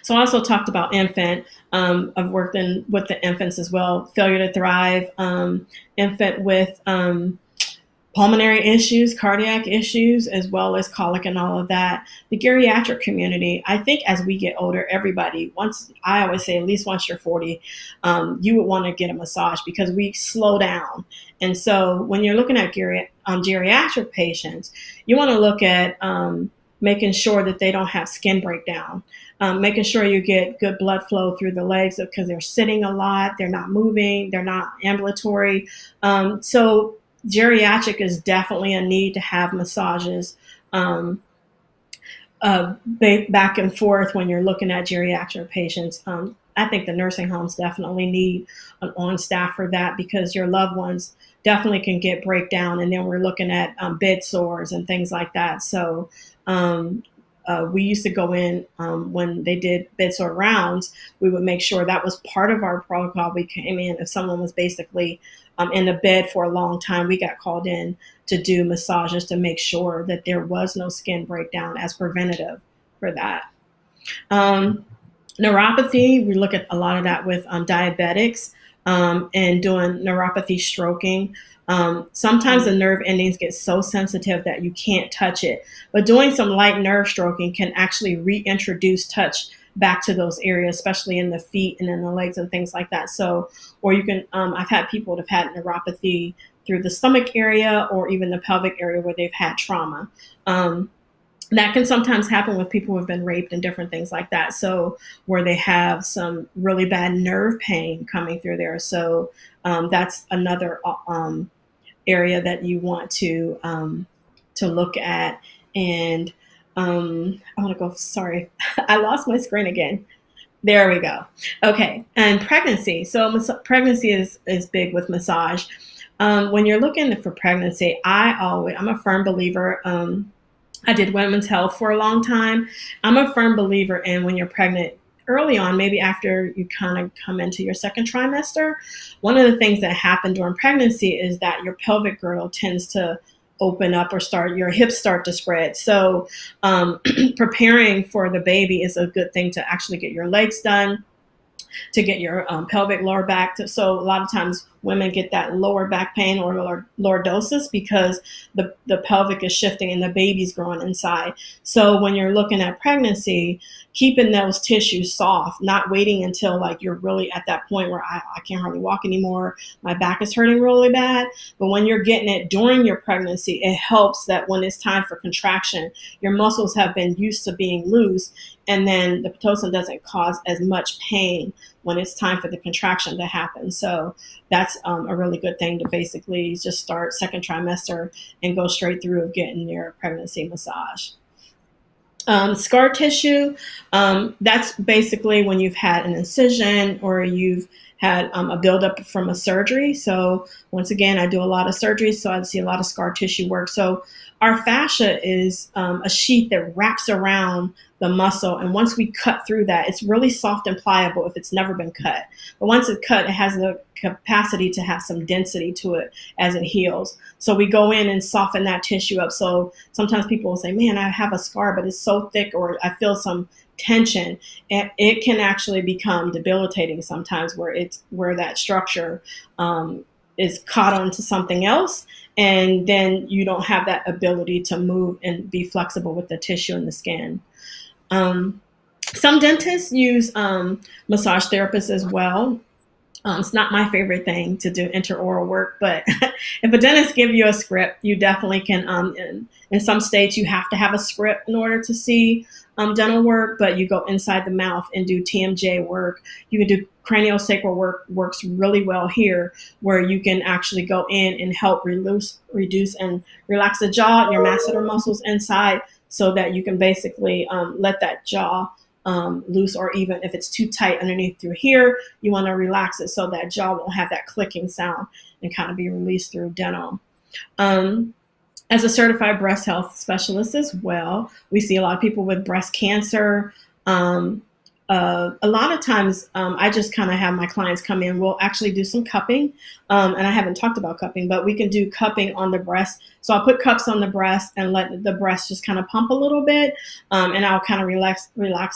So I also talked about infant. I've worked with the infants as well. Failure to thrive, infant with pulmonary issues, cardiac issues, as well as colic and all of that. The geriatric community, I think as we get older, everybody, I always say at least once you're 40, you would want to get a massage because we slow down. And so when you're looking at geriatric patients, you want to look at making sure that they don't have skin breakdown. Making sure you get good blood flow through the legs because they're sitting a lot, they're not moving, they're not ambulatory. So geriatric is definitely a need to have massages back and forth when you're looking at geriatric patients. I think the nursing homes definitely need an on staff for that because your loved ones definitely can get breakdown. And then we're looking at bed sores and things like that. So we used to go in when they did bedsore rounds. We would make sure that was part of our protocol. We came in if someone was basically in the bed for a long time, we got called in to do massages to make sure that there was no skin breakdown as preventative for that. Neuropathy, we look at a lot of that with diabetics and doing neuropathy stroking. Sometimes the nerve endings get so sensitive that you can't touch it, but doing some light nerve stroking can actually reintroduce touch back to those areas, especially in the feet and in the legs and things like that. So, or you can, I've had people that have had neuropathy through the stomach area or even the pelvic area where they've had trauma. That can sometimes happen with people who have been raped and different things like that. So where they have some really bad nerve pain coming through there. So that's another area that you want to look at. And I want to go, sorry, I lost my screen again. There we go. Okay. And pregnancy. So pregnancy is big with massage. When you're looking for pregnancy, I'm a firm believer. I did women's health for a long time. I'm a firm believer in when you're pregnant early on, maybe after you kind of come into your second trimester, one of the things that happen during pregnancy is that your pelvic girdle tends to open up or your hips start to spread. So preparing for the baby is a good thing to actually get your legs done, to get your pelvic lower back. So a lot of times women get that lower back pain or lordosis because the pelvic is shifting and the baby's growing inside. So when you're looking at pregnancy, keeping those tissues soft, not waiting until like you're really at that point where I can't hardly walk anymore, my back is hurting really bad. But when you're getting it during your pregnancy, it helps that when it's time for contraction, your muscles have been used to being loose, and then the Pitocin doesn't cause as much pain when it's time for the contraction to happen. So that's a really good thing to basically just start second trimester and go straight through getting your pregnancy massage. Scar tissue, that's basically when you've had an incision or you've had a buildup from a surgery. So once again, I do a lot of surgeries, so I see a lot of scar tissue work. So our fascia is a sheath that wraps around the muscle. And once we cut through that, it's really soft and pliable if it's never been cut. But once it's cut, it has the capacity to have some density to it as it heals. So we go in and soften that tissue up. So sometimes people will say, man, I have a scar, but it's so thick, or I feel some tension. And it can actually become debilitating sometimes where that structure is caught onto something else. And then you don't have that ability to move and be flexible with the tissue and the skin. Some dentists use massage therapists as well. It's not my favorite thing to do intraoral work, but if a dentist gives you a script, you definitely can. In some states, you have to have a script in order to see dental work, but you go inside the mouth and do TMJ work. You can do craniosacral work, works really well here, where you can actually go in and help reduce and relax the jaw, your masseter muscles inside, so that you can basically let that jaw loose, or even if it's too tight underneath through here, you want to relax it so that jaw won't have that clicking sound and kind of be released through dental. As a certified breast health specialist as well, we see a lot of people with breast cancer, a lot of times I just kind of have my clients come in. We'll actually do some cupping. And I haven't talked about cupping, but we can do cupping on the breast. So I'll put cups on the breast and let the breast just kind of pump a little bit. And I'll kind of relax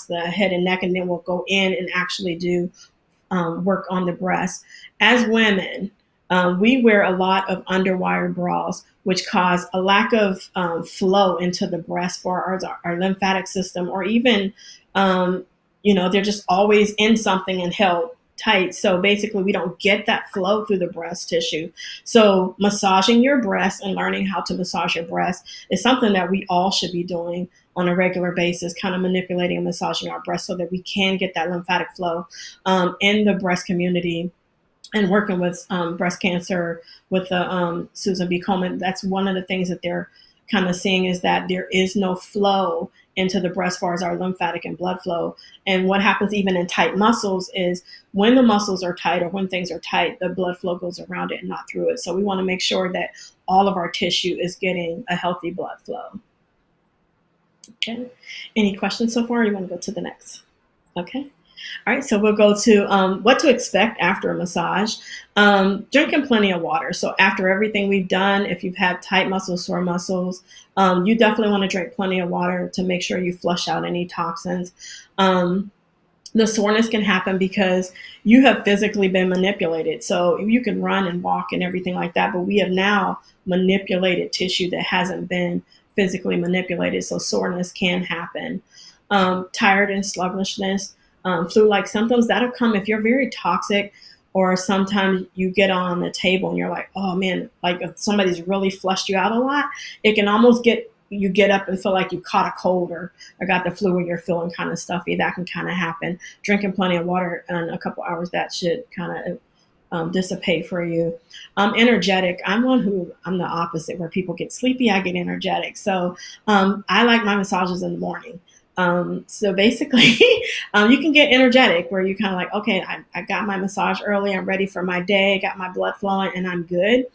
the head and neck. And then we'll go in and actually do work on the breast. As women, we wear a lot of underwire bras, which cause a lack of flow into the breast for our lymphatic system, or even, they're just always in something and held tight. So basically, we don't get that flow through the breast tissue. So massaging your breast and learning how to massage your breast is something that we all should be doing on a regular basis, kind of manipulating and massaging our breast so that we can get that lymphatic flow in the breast community. And working with breast cancer with Susan B. Komen, that's one of the things that they're kind of seeing, is that there is no flow into the breast as far as our lymphatic and blood flow. And what happens even in tight muscles is when the muscles are tight or when things are tight, the blood flow goes around it and not through it. So we want to make sure that all of our tissue is getting a healthy blood flow. Okay. Any questions so far? Or you want to go to the next? Okay. All right, so we'll go to what to expect after a massage. Drinking plenty of water. So after everything we've done, if you've had tight muscles, sore muscles, you definitely want to drink plenty of water to make sure you flush out any toxins. The soreness can happen because you have physically been manipulated. So you can run and walk and everything like that, but we have now manipulated tissue that hasn't been physically manipulated. So soreness can happen. Tired and sluggishness. Flu-like symptoms that'll come if you're very toxic, or sometimes you get on the table and you're like, oh man, like if somebody's really flushed you out a lot, it can almost get up and feel like you caught a cold or got the flu, or you're feeling kind of stuffy. That can kind of happen. Drinking plenty of water in a couple hours, that should kind of dissipate for you. Energetic. I'm the opposite. Where people get sleepy, I get energetic. So I like my massages in the morning. So basically, you can get energetic where you kind of like, okay, I got my massage early. I'm ready for my day. Got my blood flowing and I'm good.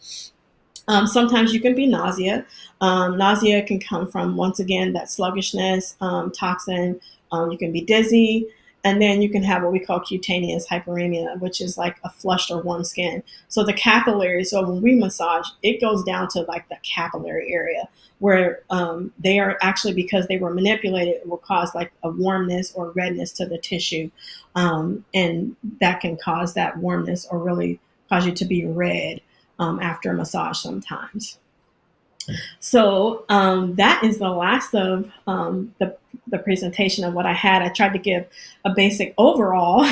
Sometimes you can be nausea. Nausea can come from, once again, that sluggishness, toxin. You can be dizzy. And then you can have what we call cutaneous hyperemia, which is like a flushed or warm skin. So the capillary, so when we massage, it goes down to like the capillary area where they are actually, because they were manipulated, it will cause like a warmness or redness to the tissue. And that can cause that warmness or really cause you to be red after a massage sometimes. So that is the last of the presentation of what I had. I tried to give a basic overall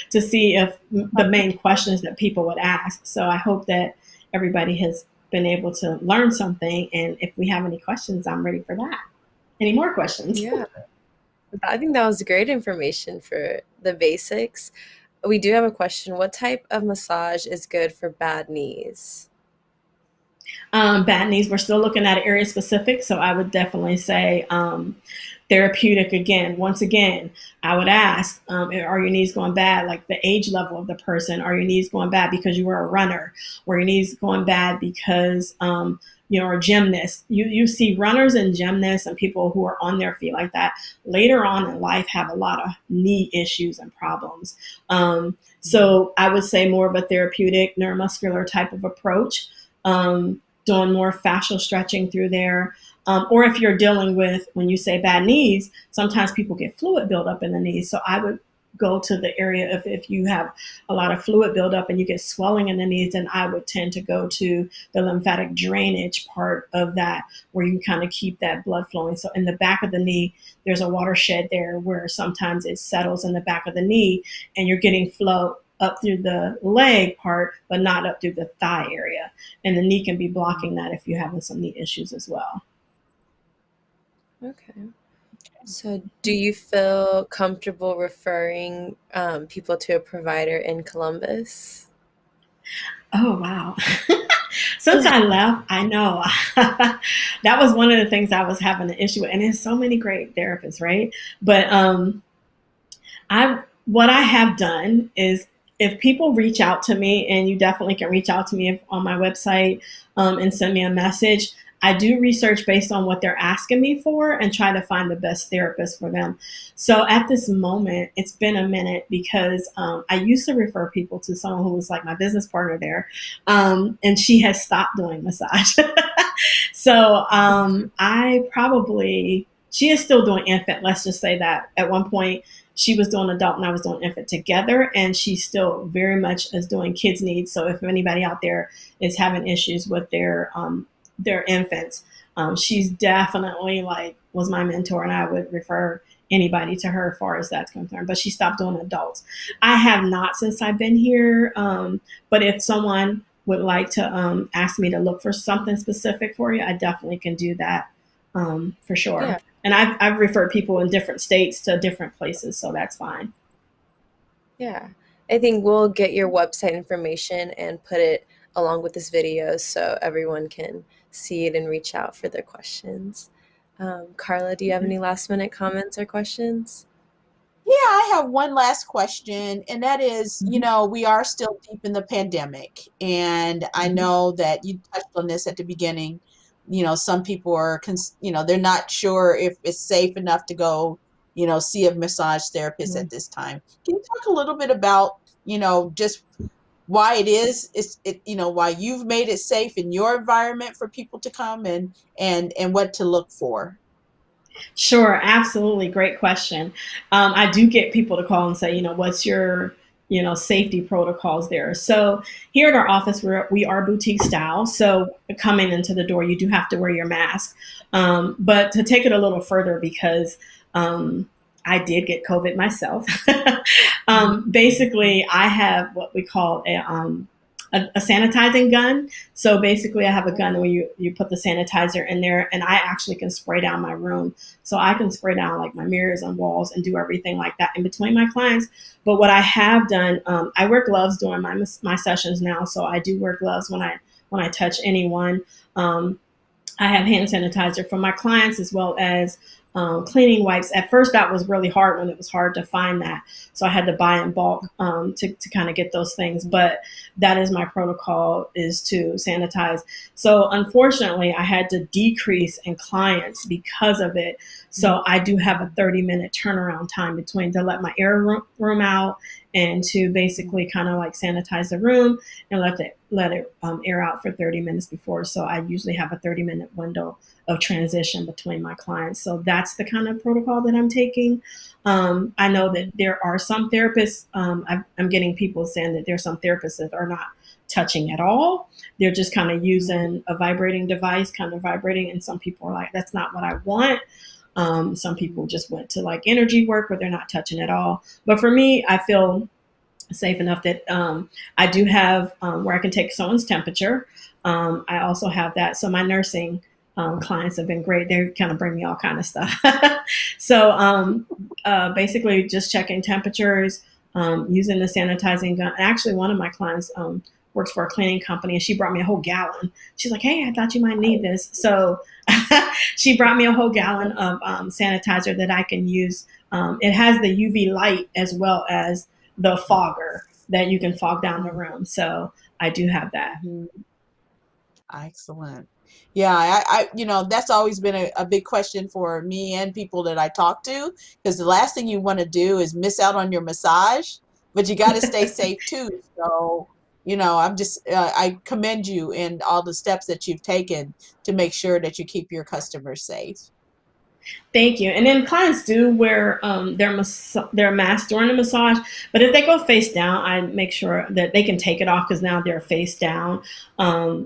to see if the main questions that people would ask. So I hope that everybody has been able to learn something. And if we have any questions, I'm ready for that. Any more questions? Yeah. I think that was great information for the basics. We do have a question. What type of massage is good for bad knees? Bad knees, we're still looking at area specific. So I would definitely say therapeutic again. Once again, I would ask, are your knees going bad? Like the age level of the person. Are your knees going bad because you were a runner? Or your knees going bad because you're a gymnast? You see runners and gymnasts and people who are on their feet like that later on in life have a lot of knee issues and problems. So I would say more of a therapeutic neuromuscular type of approach. Doing more fascial stretching through there. Or if you're dealing with, when you say bad knees, sometimes people get fluid buildup in the knees. So I would go to the area if you have a lot of fluid buildup and you get swelling in the knees, then I would tend to go to the lymphatic drainage part of that, where you can kind of keep that blood flowing. So in the back of the knee, there's a watershed there where sometimes it settles in the back of the knee and you're getting flow up through the leg part, but not up through the thigh area. And the knee can be blocking that if you're having some knee issues as well. Okay. So do you feel comfortable referring people to a provider in Columbus? Oh, wow. Since I left, I know that was one of the things I was having an issue with. And there's so many great therapists, right? But what I have done is, if people reach out to me, and you definitely can reach out to me on my website and send me a message, I do research based on what they're asking me for and try to find the best therapist for them. So at this moment, it's been a minute because I used to refer people to someone who was like my business partner there, and she has stopped doing massage. So I probably, she is still doing infant. Let's just say that at one point she was doing adult and I was doing infant together, and she still very much is doing kids needs. So if anybody out there is having issues with their infants, she's definitely like was my mentor, and I would refer anybody to her as far as that's concerned. But she stopped doing adults. I have not since I've been here. But if someone would like to ask me to look for something specific for you, I definitely can do that for sure. Yeah. And I've referred people in different states to different places, so that's fine. Yeah. I think we'll get your website information and put it along with this video so everyone can see it and reach out for their questions. Carla, do you have any last minute comments or questions? Yeah, I have one last question, and that is, Mhm. we are still deep in the pandemic, and I Mhm. know that you touched on this at the beginning. Some people are, they're not sure if it's safe enough to go, see a massage therapist Mhm. at this time. Can you talk a little bit about, just why it is, why you've made it safe in your environment for people to come and what to look for? Sure, absolutely. Great question. I do get people to call and say, what's your, safety protocols there? So here at our office, we are boutique style. So coming into the door, you do have to wear your mask. But to take it a little further, because I did get COVID myself. Basically, I have what we call a sanitizing gun. So basically, I have a gun where you put the sanitizer in there, and I actually can spray down my room. So I can spray down like my mirrors and walls and do everything like that in between my clients. But what I have done, I wear gloves during my sessions now. So I do wear gloves when I touch anyone. Um, I have hand sanitizer for my clients as well as cleaning wipes. At first, that was really hard when it was hard to find that. So I had to buy in bulk to kind of get those things. But that is my protocol, is to sanitize. So unfortunately, I had to decrease in clients because of it. So I do have a 30-minute turnaround time between to let my room out and to basically kind of like sanitize the room and let it air out for 30 minutes before. So I usually have a 30-minute window of transition between my clients. So that's the kind of protocol that I'm taking. I know that there are some therapists. I'm getting people saying that there's some therapists that are not touching at all. They're just kind of using a vibrating device, kind of vibrating. And some people are like, that's not what I want. Some people just went to like energy work where they're not touching at all. But for me, I feel safe enough that I do have where I can take someone's temperature. I also have that. So my nursing clients have been great. They kind of bring me all kind of stuff. So basically just checking temperatures, using the sanitizing gun. Actually, one of my clients works for a cleaning company, and she brought me a whole gallon. She's like, "Hey, I thought you might need this." So she brought me a whole gallon of sanitizer that I can use. It has the UV light as well as the fogger that you can fog down the room. So I do have that. Mhm. Excellent. Yeah, that's always been a big question for me and people that I talk to, because the last thing you want to do is miss out on your massage, but you got to stay safe too. So, I commend you in all the steps that you've taken to make sure that you keep your customers safe. Thank you. And then clients do wear their mask during the massage, but if they go face down, I make sure that they can take it off because now they're face down.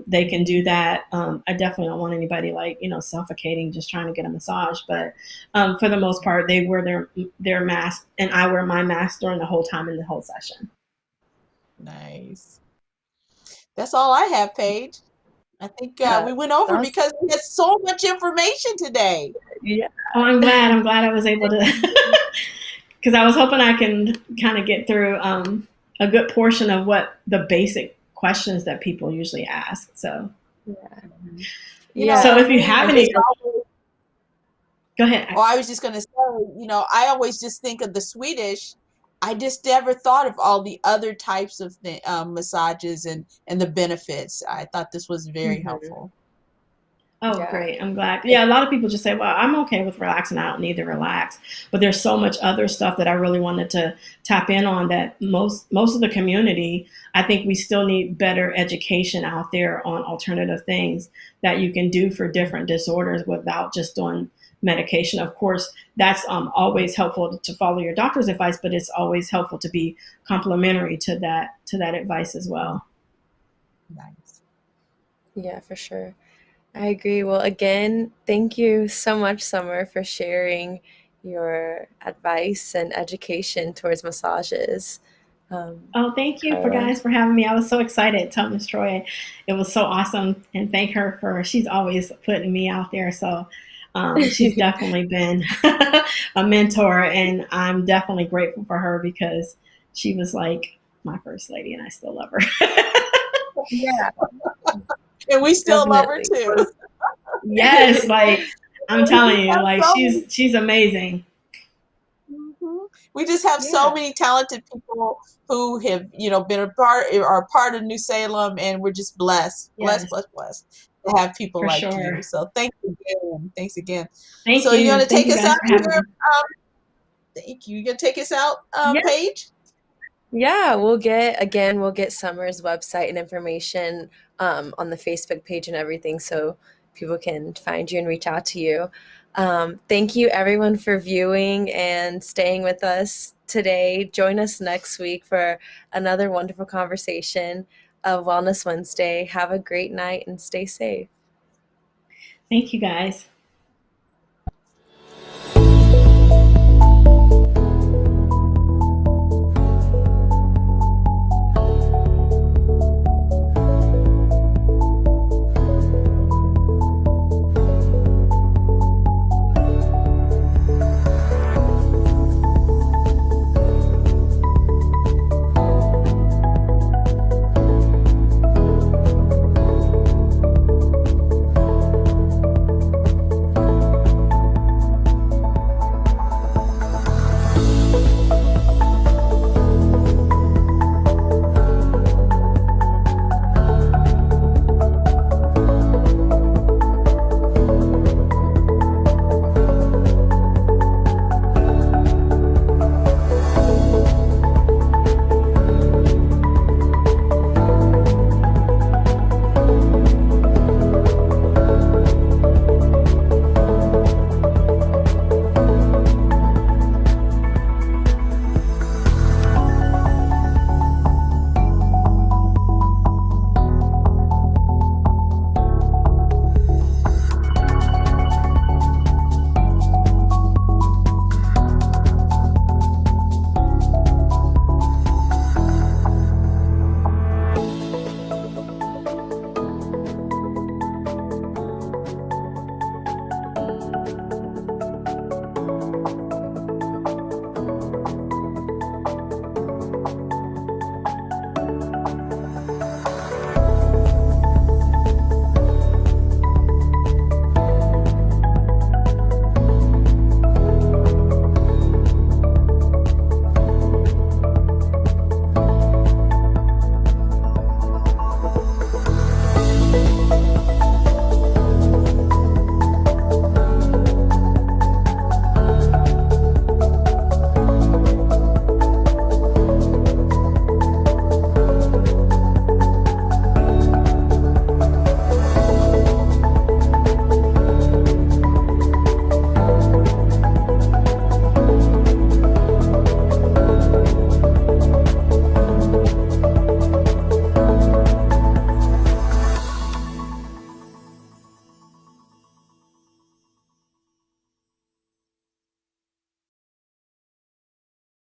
They can do that. I definitely don't want anybody like suffocating just trying to get a massage. But for the most part, they wear their mask, and I wear my mask during the whole time in the whole session. Nice. That's all I have, Paige. I think Yeah, we went over awesome. because we had so much information today. Yeah. Oh, I'm glad. I'm glad I was able to, because I was hoping I can kind of get through a good portion of what the basic questions that people usually ask. So, Yeah. so Yeah. if you Me, have I any, think go ahead. I was just gonna say, I always just think of the Swedish. I just never thought of all the other types of massages and the benefits. I thought this was very mhm. helpful. Oh, Yeah. great. I'm glad. Yeah, a lot of people just say, well, I'm okay with relaxing. I don't need to relax. But there's so much other stuff that I really wanted to tap in on that most of the community, I think we still need better education out there on alternative things that you can do for different disorders without just doing medication. Of course, that's always helpful to follow your doctor's advice, but it's always helpful to be complementary to that advice as well. Nice. Yeah, for sure. I agree. Well, again, thank you so much, Summer, for sharing your advice and education towards massages. Oh, thank you for Carla. guys for having me. I was so excited. Tell Miss Troy it was so awesome, and thank her for she's always putting me out there. So she's definitely been a mentor, and I'm definitely grateful for her because she was like my first lady, and I still love her. Yeah, And we still love her definitely. too. Yes, like I'm We just telling you, have like so many she's amazing. Mhm. We just have so Yeah. many talented people who have, been a part are a part of New Salem, and we're just blessed, blessed, Yes, blessed, blessed to have people for like you. sure. So thanks again. Thanks again. Thank So you're you. gonna Thank take you us guys out for having here? me. Thank you. You're gonna take us out, Yeah. Paige? Yeah, we'll get Summer's website and information on the Facebook page and everything so people can find you and reach out to you. Thank you everyone for viewing and staying with us today. Join us next week for another wonderful conversation of Wellness Wednesday. Have a great night and stay safe. Thank you guys.